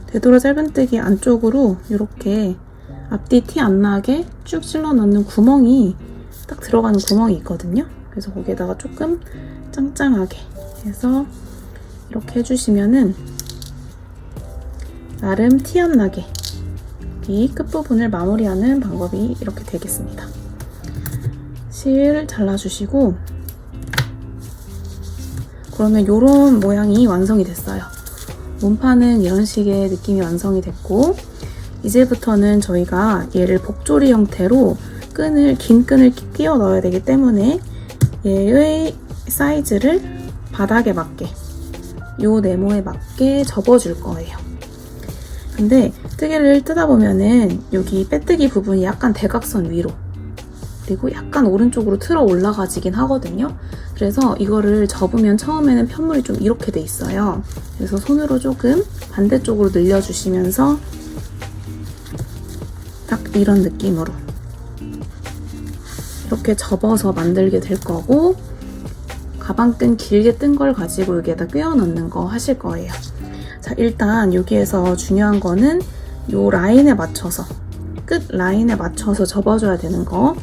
Speaker 1: 되돌아 짧은뜨기 안쪽으로 이렇게 앞뒤 티 안 나게 쭉 찔러 넣는 구멍이 딱 들어가는 구멍이 있거든요. 그래서 거기에다가 조금 짱짱하게 해서 이렇게 해주시면은 나름 티 안 나게 이 끝부분을 마무리하는 방법이 이렇게 되겠습니다. 실 잘라주시고, 그러면 이런 모양이 완성이 됐어요. 몸판은 이런 식의 느낌이 완성이 됐고, 이제부터는 저희가 얘를 복조리 형태로 긴 끈을 끼워 넣어야 되기 때문에 얘의 사이즈를 바닥에 맞게, 요 네모에 맞게 접어줄 거예요. 근데 뜨개를 뜯다 보면은 여기 빼뜨기 부분이 약간 대각선 위로, 그리고 약간 오른쪽으로 틀어 올라가지긴 하거든요. 그래서 이거를 접으면 처음에는 편물이 좀 이렇게 돼 있어요. 그래서 손으로 조금 반대쪽으로 늘려주시면서 딱 이런 느낌으로 이렇게 접어서 만들게 될 거고, 가방끈 길게 뜬 걸 가지고 여기에다 끼워 넣는 거 하실 거예요. 자, 일단 여기에서 중요한 거는 요 라인에 맞춰서, 끝 라인에 맞춰서 접어줘야 되는 거.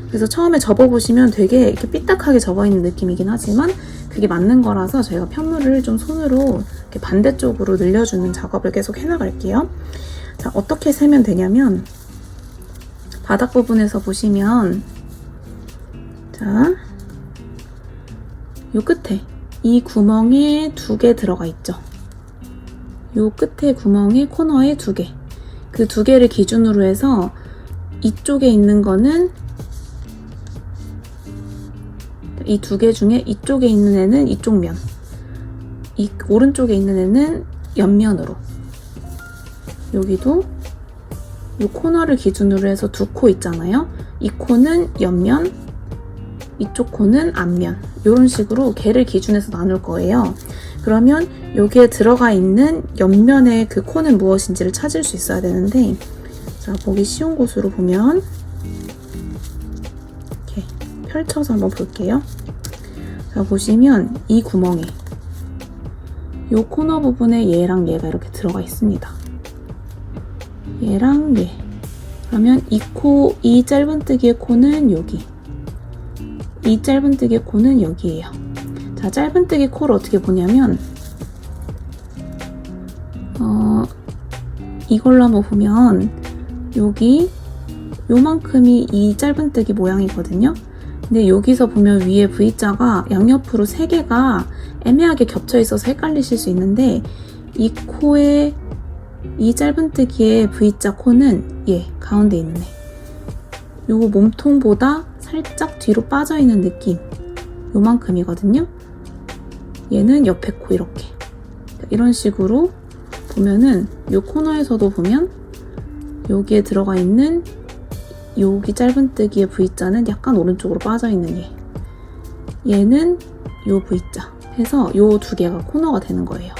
Speaker 1: 그래서 처음에 접어보시면 되게 이렇게 삐딱하게 접어있는 느낌이긴 하지만 그게 맞는 거라서 저희가 편물을 좀 손으로 이렇게 반대쪽으로 늘려주는 작업을 계속 해나갈게요. 자, 어떻게 세면 되냐면 바닥 부분에서 보시면 자, 요 끝에 이 구멍에 2개 들어가 있죠. 요 끝에 구멍에 코너에 2개. 그 2개를 기준으로 해서 이쪽에 있는 거는 이 2개 중에 이쪽에 있는 애는 이쪽 면, 이 오른쪽에 있는 애는 옆면으로, 여기도 이 코너를 기준으로 해서 2코 있잖아요. 이 코는 옆면, 이쪽 코는 앞면, 이런 식으로 걔를 기준해서 나눌 거예요. 그러면 여기에 들어가 있는 옆면의 그 코는 무엇인지를 찾을 수 있어야 되는데, 자, 보기 쉬운 곳으로 보면 이렇게 펼쳐서 한번 볼게요. 자, 보시면 이 구멍에 이 코너 부분에 얘랑 얘가 이렇게 들어가 있습니다. 얘랑 얘. 그러면 이 짧은뜨기의 코는 여기, 이 짧은뜨기의 코는 여기예요. 자, 짧은뜨기 코를 어떻게 보냐면 이걸로 한번 보면 여기 요만큼이 이 짧은뜨기 모양이거든요. 근데 여기서 보면 위에 V자가 양옆으로 3개가 애매하게 겹쳐 있어서 헷갈리실 수 있는데, 이 코에 이 짧은뜨기의 V자 코는 얘 가운데 있는 애, 요거 몸통보다 살짝 뒤로 빠져있는 느낌, 요만큼이거든요. 얘는 옆에 코 이렇게. 이런 식으로 보면은 요 코너에서도 보면 여기에 들어가 있는 여기 짧은뜨기의 V자는 약간 오른쪽으로 빠져있는 얘, 얘는 요 V자 해서 요 2개가 코너가 되는 거예요.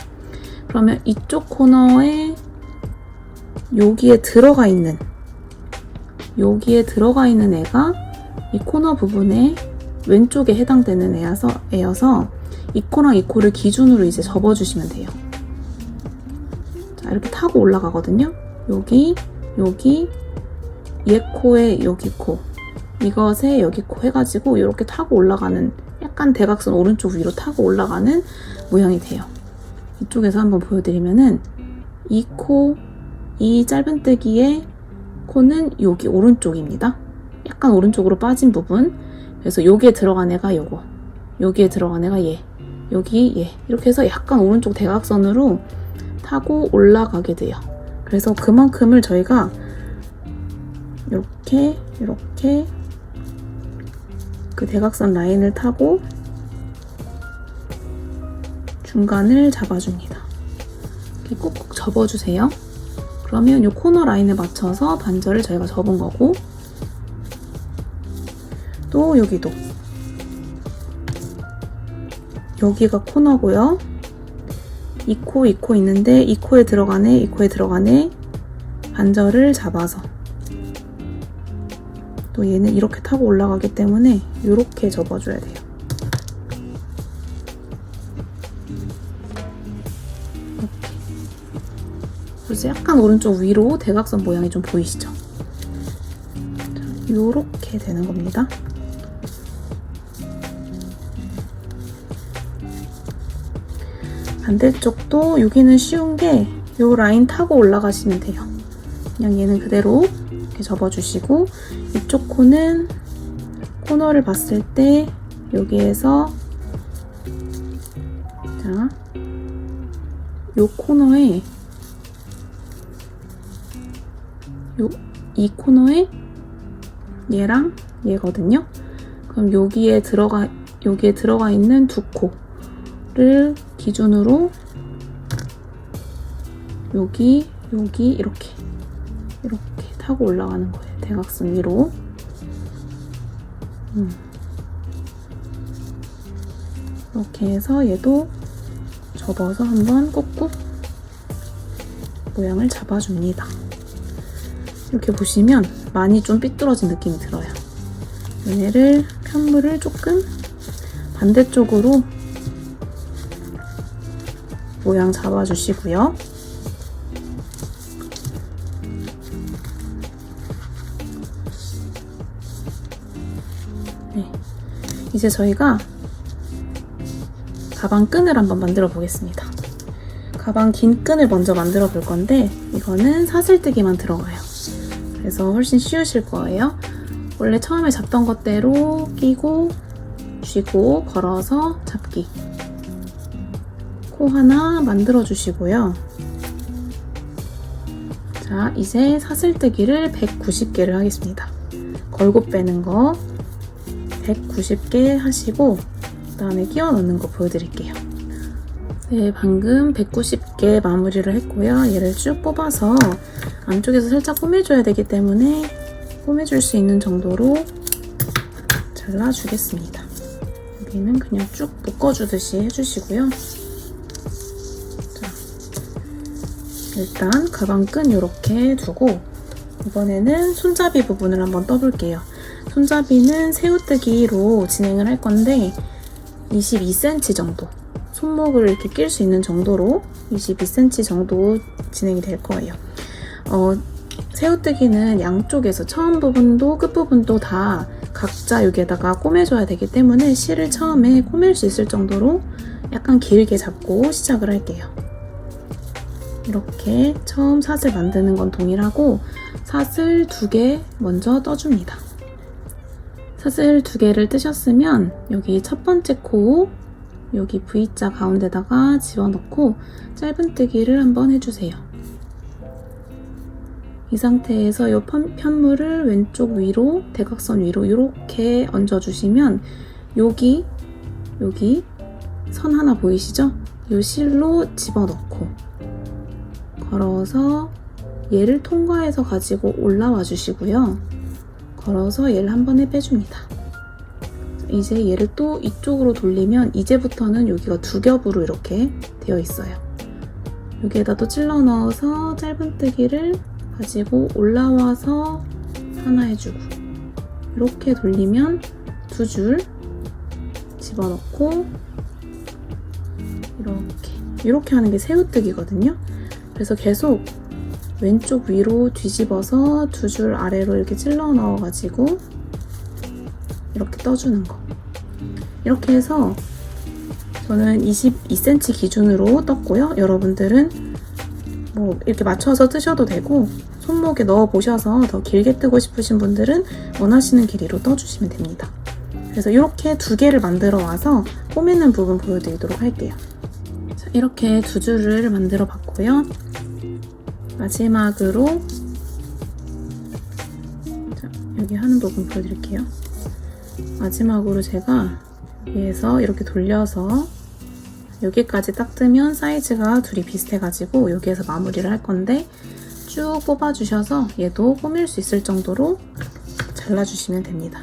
Speaker 1: 그러면 이쪽 코너에 여기에 들어가 있는 애가 이 코너 부분에 왼쪽에 해당되는 애여서 이 코랑 이 코를 기준으로 이제 접어주시면 돼요. 자, 이렇게 타고 올라가거든요. 여기 얘 코에 여기 코, 이것에 여기 코 해가지고 이렇게 타고 올라가는, 약간 대각선 오른쪽 위로 타고 올라가는 모양이 돼요. 이쪽에서 한번 보여드리면은 이 코, 이 짧은뜨기의 코는 여기 오른쪽입니다. 약간 오른쪽으로 빠진 부분. 그래서 여기에 들어간 애가 요거, 여기에 들어간 애가 얘, 여기 얘, 이렇게 해서 약간 오른쪽 대각선으로 타고 올라가게 돼요. 그래서 그만큼을 저희가 이렇게 그 대각선 라인을 타고 중간을 잡아줍니다. 이렇게 꼭꼭 접어주세요. 그러면 이 코너 라인에 맞춰서 반절을 저희가 접은 거고, 또 여기도 여기가 코너고요. 이 코 있는데 이 코에 들어가네, 반절을 잡아서, 또 얘는 이렇게 타고 올라가기 때문에 이렇게 접어줘야 돼요. 이렇게. 그래서 약간 오른쪽 위로 대각선 모양이 좀 보이시죠? 자, 이렇게 되는 겁니다. 반대쪽도 여기는 쉬운 게 이 라인 타고 올라가시면 돼요. 그냥 얘는 그대로 이렇게 접어주시고, 이쪽 코는 코너를 봤을 때 여기에서 자, 요 코너에 이 코너에 얘랑 얘거든요. 그럼 여기에 들어가 있는 2코를 기준으로 여기 이렇게 타고 올라가는 거예요. 대각선 위로. 이렇게 해서 얘도 접어서 한번 꾹꾹 모양을 잡아줍니다. 이렇게 보시면 많이 좀 삐뚤어진 느낌이 들어요. 얘네를 편물을 조금 반대쪽으로 모양 잡아주시고요. 네, 이제 저희가 가방 끈을 한번 만들어 보겠습니다. 가방 긴 끈을 먼저 만들어 볼 건데, 이거는 사슬뜨기만 들어가요. 그래서 훨씬 쉬우실 거예요. 원래 처음에 잡던 것대로 끼고 쥐고 걸어서 잡기. 코 하나 만들어 주시고요. 자, 이제 사슬뜨기를 190개를 하겠습니다. 걸고 빼는 거 190개 하시고 그 다음에 끼워 넣는 거 보여드릴게요. 네, 방금 190개 마무리를 했고요. 얘를 쭉 뽑아서 안쪽에서 살짝 꼬매줘야 되기 때문에 꼬매줄 수 있는 정도로 잘라주겠습니다. 여기는 그냥 쭉 묶어주듯이 해주시고요. 자, 일단 가방끈 이렇게 두고 이번에는 손잡이 부분을 한번 떠볼게요. 손잡이는 새우뜨기로 진행을 할 건데 22cm 정도, 손목을 이렇게 낄 수 있는 정도로 22cm 정도 진행이 될 거예요. 새우뜨기는 양쪽에서 처음 부분도 끝 부분도 다 각자 여기에다가 꼬매줘야 되기 때문에 실을 처음에 꼬맬 수 있을 정도로 약간 길게 잡고 시작을 할게요. 이렇게 처음 사슬 만드는 건 동일하고 사슬 2개 먼저 떠줍니다. 사슬 2개를 뜨셨으면 여기 첫 번째 코 여기 V자 가운데다가 집어넣고 짧은뜨기를 한번 해주세요. 이 상태에서 이 편물을 왼쪽 위로 대각선 위로 이렇게 얹어주시면 여기 선 하나 보이시죠? 이 실로 집어넣고 걸어서 얘를 통과해서 가지고 올라와 주시고요. 걸어서 얘를 한 번에 빼줍니다. 이제 얘를 또 이쪽으로 돌리면 이제부터는 여기가 2겹으로 이렇게 되어 있어요. 여기에다 또 찔러 넣어서 짧은뜨기를 가지고 올라와서 하나 해주고 이렇게 돌리면 2줄 집어넣고 이렇게 하는 게 새우뜨기거든요. 그래서 계속 왼쪽 위로 뒤집어서 2줄 아래로 이렇게 찔러 넣어가지고 이렇게 떠주는 거. 이렇게 해서 저는 22cm 기준으로 떴고요. 여러분들은 뭐 이렇게 맞춰서 뜨셔도 되고 손목에 넣어 보셔서 더 길게 뜨고 싶으신 분들은 원하시는 길이로 떠주시면 됩니다. 그래서 이렇게 2개를 만들어 와서 꼬매는 부분 보여드리도록 할게요. 자, 이렇게 2줄을 만들어 봤고요. 마지막으로 자, 여기 하는 부분 보여드릴게요. 마지막으로 제가 여기에서 이렇게 돌려서 여기까지 딱 뜨면 사이즈가 둘이 비슷해가지고 여기에서 마무리를 할 건데 쭉 뽑아주셔서 얘도 꼬밀 수 있을 정도로 잘라주시면 됩니다.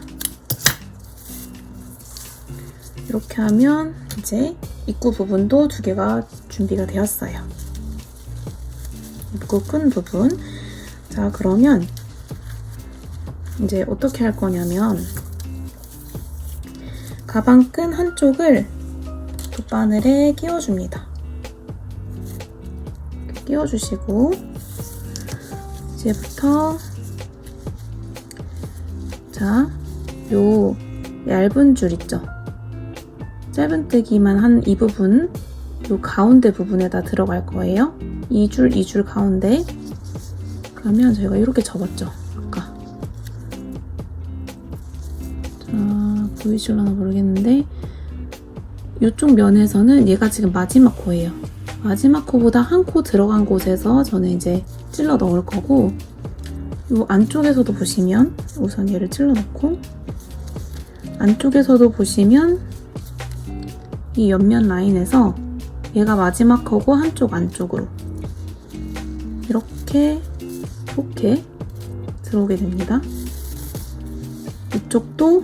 Speaker 1: 이렇게 하면 이제 입구 부분도 2개가 준비가 되었어요. 입구 끈 부분. 자, 그러면 이제 어떻게 할 거냐면 가방 끈 한쪽을 돗바늘에 끼워줍니다. 끼워주시고 이제부터 자, 요 얇은 줄 있죠? 짧은뜨기만 한 이 부분, 요 가운데 부분에다 들어갈 거예요. 2줄 가운데. 그러면 저희가 이렇게 접었죠, 아까. 자, 보이실려나 모르겠는데 이쪽 면에서는 얘가 지금 마지막 코예요. 마지막 코보다 한 코 들어간 곳에서 저는 이제 찔러 넣을 거고 이 안쪽에서도 보시면 우선 얘를 찔러 넣고 안쪽에서도 보시면 이 옆면 라인에서 얘가 마지막 코고 한쪽 안쪽으로 이렇게 들어오게 됩니다. 이쪽도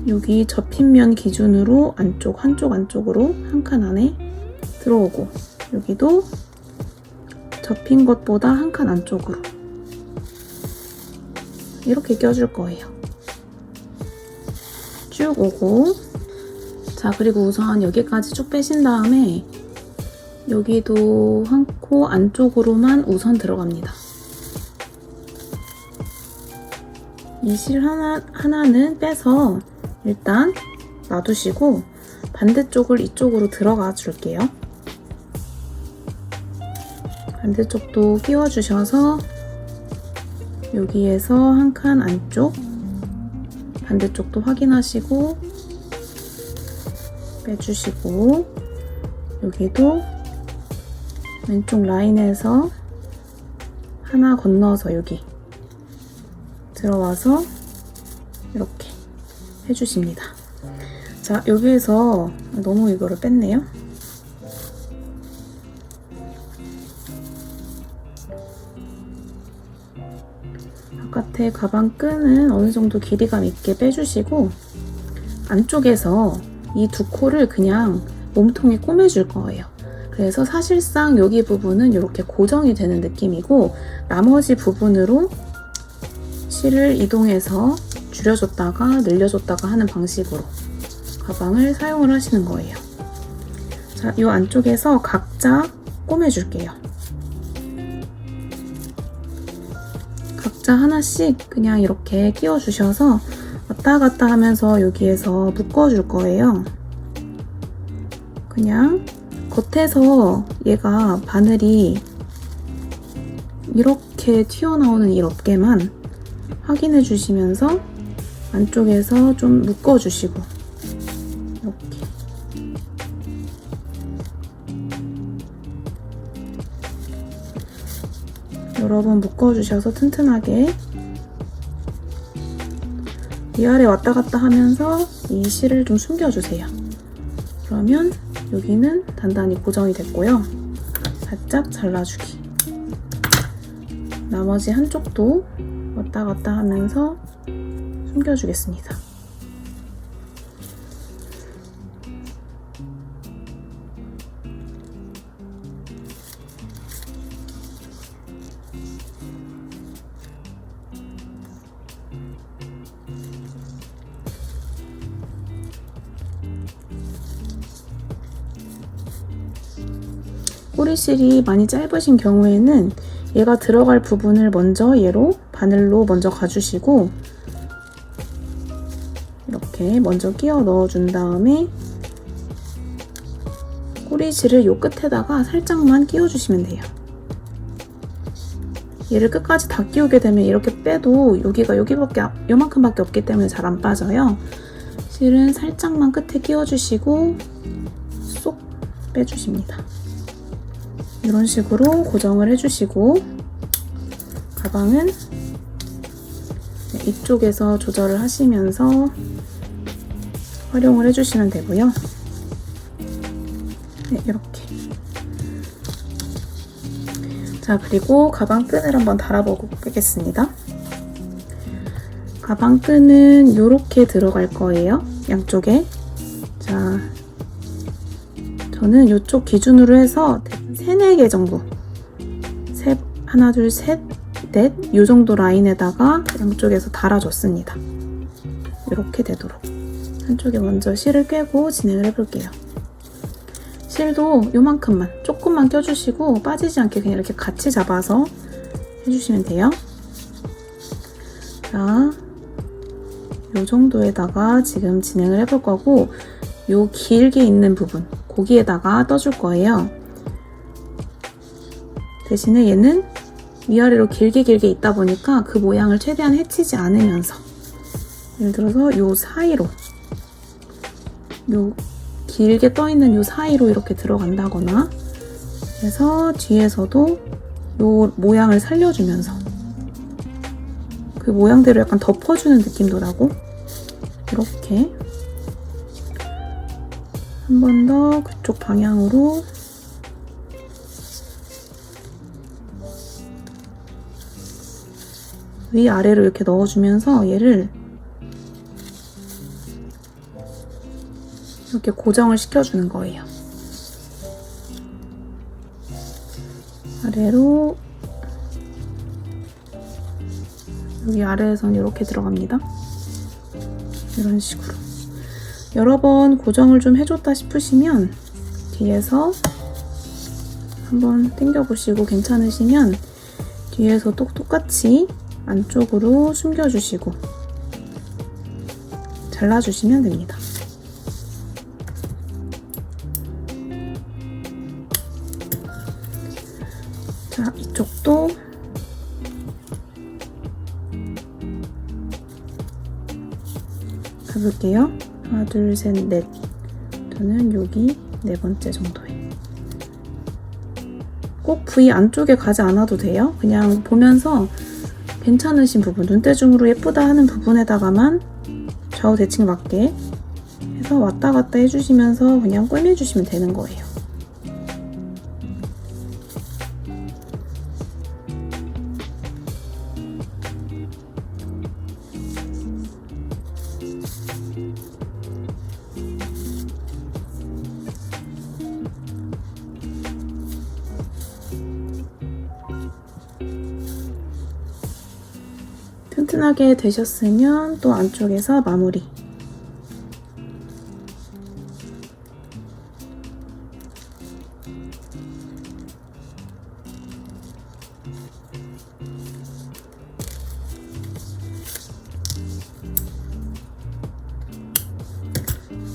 Speaker 1: 여기 접힌 면 기준으로 한쪽 안쪽으로 한 칸 안에 들어오고 여기도 접힌 것보다 한 칸 안쪽으로 이렇게 껴줄 거예요. 쭉 오고 자, 그리고 우선 여기까지 쭉 빼신 다음에 여기도 한 코 안쪽으로만 우선 들어갑니다. 이 실 하나는 빼서 일단 놔두시고 반대쪽을 이쪽으로 들어가 줄게요. 반대쪽도 끼워주셔서 여기에서 한 칸 안쪽, 반대쪽도 확인하시고 빼주시고, 여기도 왼쪽 라인에서 하나 건너서 여기 들어와서 이렇게 해주십니다. 자, 여기에서 너무 이거를 뺐네요. 바깥에 가방 끈은 어느 정도 길이감 있게 빼주시고, 안쪽에서 이 두 코를 그냥 몸통에 꼬매줄 거예요. 그래서 사실상 여기 부분은 이렇게 고정이 되는 느낌이고, 나머지 부분으로 실을 이동해서 줄여줬다가 늘려줬다가 하는 방식으로 가방을 사용을 하시는 거예요. 자, 이 안쪽에서 각자 꼬매줄게요. 각자 하나씩 그냥 이렇게 끼워주셔서 왔다 갔다 하면서 여기에서 묶어줄 거예요. 그냥 겉에서 얘가 바늘이 이렇게 튀어나오는 일 없게만 확인해 주시면서 안쪽에서 좀 묶어주시고, 이렇게 여러 번 묶어주셔서 튼튼하게 위아래 왔다 갔다 하면서 이 실을 좀 숨겨주세요. 그러면 여기는 단단히 고정이 됐고요. 살짝 잘라주기. 나머지 한쪽도 왔다 갔다 하면서 숨겨주겠습니다. 꼬리실이 많이 짧으신 경우에는 얘가 들어갈 부분을 먼저 얘로 바늘로 먼저 가주시고, 이렇게 먼저 끼워 넣어준 다음에 꼬리실을 요 끝에다가 살짝만 끼워주시면 돼요. 얘를 끝까지 다 끼우게 되면 이렇게 빼도 여기가 요만큼밖에 없기 때문에 잘 안 빠져요. 실은 살짝만 끝에 끼워주시고 쏙 빼주십니다. 이런 식으로 고정을 해주시고, 가방은 이쪽에서 조절을 하시면서 활용을 해주시면 되고요. 네, 이렇게. 자, 그리고 가방 끈을 한번 달아보겠습니다. 가방 끈은 이렇게 들어갈 거예요. 양쪽에. 자, 저는 이쪽 기준으로 해서 3, 4개 정도, 하나, 둘, 셋, 넷, 이 정도 라인에다가 양쪽에서 달아줬습니다. 이렇게 되도록 한쪽에 먼저 실을 꿰고 진행을 해볼게요. 실도 요만큼만, 조금만 껴주시고 빠지지 않게 그냥 이렇게 같이 잡아서 해주시면 돼요. 자, 요 정도에다가 지금 진행을 해볼 거고, 요 길게 있는 부분, 거기에다가 떠줄 거예요. 대신에 얘는 위아래로 길게 있다 보니까 그 모양을 최대한 해치지 않으면서, 예를 들어서 요 사이로, 요 길게 떠있는 요 사이로 이렇게 들어간다거나 해서 뒤에서도 요 모양을 살려주면서 그 모양대로 약간 덮어주는 느낌도 나고, 이렇게 한 번 더 그쪽 방향으로 위아래로 이렇게 넣어주면서 얘를 이렇게 고정을 시켜주는 거예요. 아래로, 여기 아래에선 이렇게 들어갑니다. 이런 식으로 여러 번 고정을 좀 해줬다 싶으시면 뒤에서 한번 당겨보시고 괜찮으시면 뒤에서 똑같이 안쪽으로 숨겨주시고 잘라주시면 됩니다. 자, 이쪽도 해볼게요. 하나, 둘, 셋, 넷. 저는 여기 네 번째 정도에. 꼭 V 안쪽에 가지 않아도 돼요. 그냥 보면서 괜찮으신 부분, 눈대중으로 예쁘다 하는 부분에다가만 좌우 대칭 맞게 해서 왔다 갔다 해주시면서 그냥 꿰매주시면 되는 거예요. 튼튼하게 되셨으면 또 안쪽에서 마무리.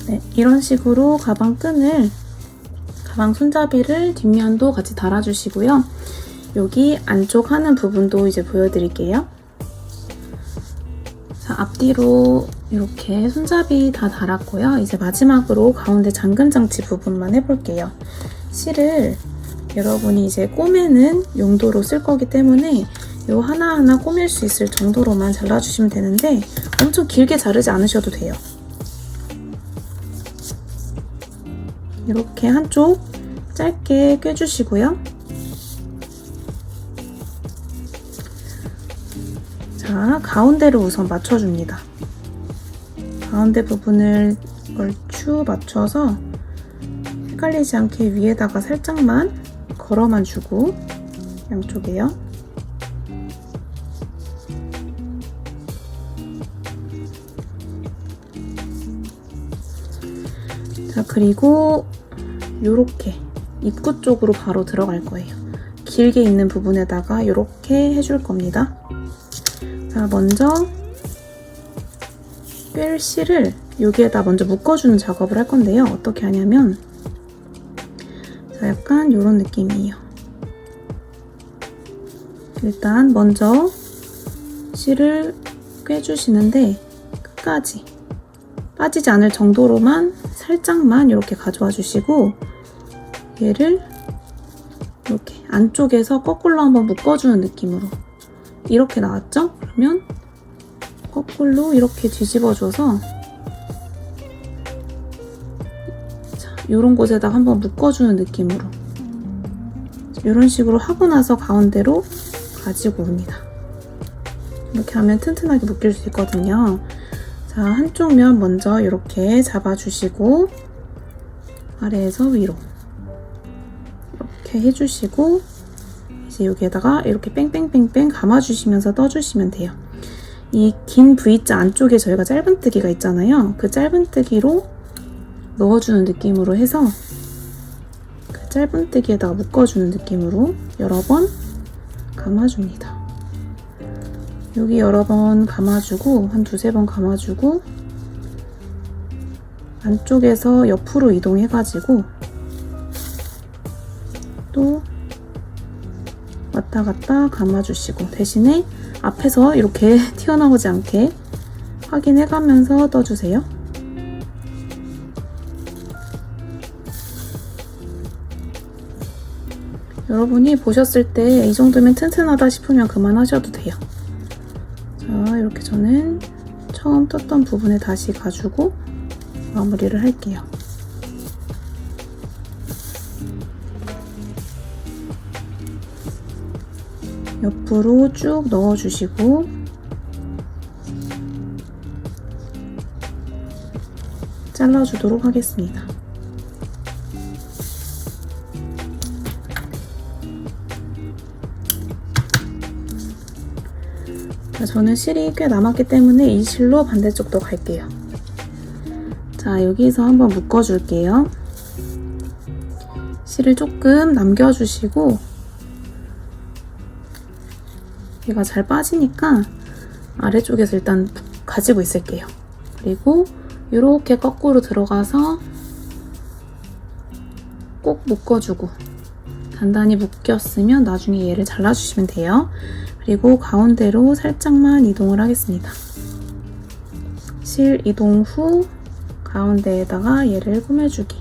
Speaker 1: 네, 이런 식으로 가방 끈을, 가방 손잡이를 뒷면도 같이 달아주시고요. 여기 안쪽 하는 부분도 이제 보여드릴게요. 자, 앞뒤로 이렇게 손잡이 다 달았고요. 이제 마지막으로 가운데 잠금 장치 부분만 해볼게요. 실을 여러분이 이제 꼬매는 용도로 쓸 거기 때문에 이 하나하나 꼬맬 수 있을 정도로만 잘라주시면 되는데 엄청 길게 자르지 않으셔도 돼요. 이렇게 한쪽 짧게 꿰주시고요. 자, 가운데를 우선 맞춰줍니다. 가운데 부분을 얼추 맞춰서 헷갈리지 않게 위에다가 살짝만 걸어만 주고 양쪽에요. 자, 그리고 요렇게 입구 쪽으로 바로 들어갈 거예요. 길게 있는 부분에다가 요렇게 해줄 겁니다. 자, 먼저 꿰 실을 여기에다 먼저 묶어주는 작업을 할 건데요. 어떻게 하냐면 자, 약간 요런 느낌이에요. 일단 먼저 실을 꿰주시는데 끝까지 빠지지 않을 정도로만 살짝만 이렇게 가져와 주시고 얘를 이렇게 안쪽에서 거꾸로 한번 묶어주는 느낌으로 이렇게 나왔죠? 그러면 거꾸로 이렇게 뒤집어줘서 자, 이런 곳에다가 한번 묶어주는 느낌으로 이런 식으로 하고 나서 가운데로 가지고 옵니다. 이렇게 하면 튼튼하게 묶일 수 있거든요. 자, 한쪽 면 먼저 이렇게 잡아주시고 아래에서 위로 이렇게 해주시고 이제 여기에다가 이렇게 뺑뺑뺑뺑 감아주시면서 떠주시면 돼요. 이 긴 V자 안쪽에 저희가 짧은뜨기가 있잖아요. 그 짧은뜨기로 넣어주는 느낌으로 해서 그 짧은뜨기에다가 묶어주는 느낌으로 여러 번 감아줍니다. 여기 여러 번 감아주고 한 두세 번 감아주고 안쪽에서 옆으로 이동해가지고 또 왔다 갔다 감아주시고 대신에 앞에서 이렇게 튀어나오지 않게 확인해가면서 떠주세요. 여러분이 보셨을 때 이 정도면 튼튼하다 싶으면 그만하셔도 돼요. 자, 이렇게 저는 처음 떴던 부분에 다시 가지고 마무리를 할게요. 옆으로 쭉 넣어주시고 잘라주도록 하겠습니다. 자, 저는 실이 꽤 남았기 때문에 이 실로 반대쪽도 갈게요. 자, 여기서 한번 묶어줄게요. 실을 조금 남겨주시고 얘가 잘 빠지니까 아래쪽에서 일단 가지고 있을게요. 그리고 이렇게 거꾸로 들어가서 꼭 묶어주고 단단히 묶였으면 나중에 얘를 잘라주시면 돼요. 그리고 가운데로 살짝만 이동을 하겠습니다. 실 이동 후 가운데에다가 얘를 꾸며주기.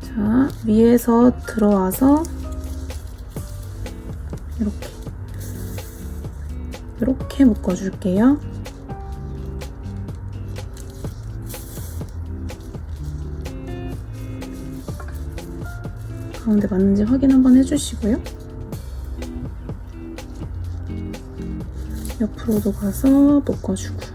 Speaker 1: 자, 위에서 들어와서 이렇게 묶어줄게요. 가운데 맞는지 확인 한번 해주시고요. 옆으로도 가서 묶어주고.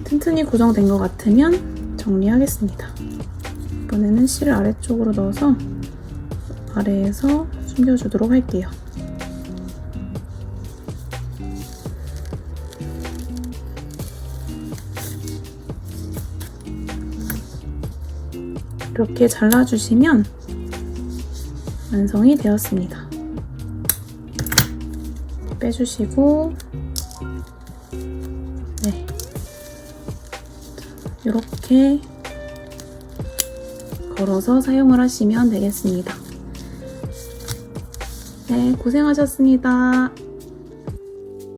Speaker 1: 튼튼히 고정된 것 같으면 정리하겠습니다. 이번에는 실을 아래쪽으로 넣어서 아래에서 숨겨주도록 할게요. 이렇게 잘라주시면 완성이 되었습니다. 빼주시고, 네, 이렇게 걸어서 사용을 하시면 되겠습니다. 네, 고생하셨습니다.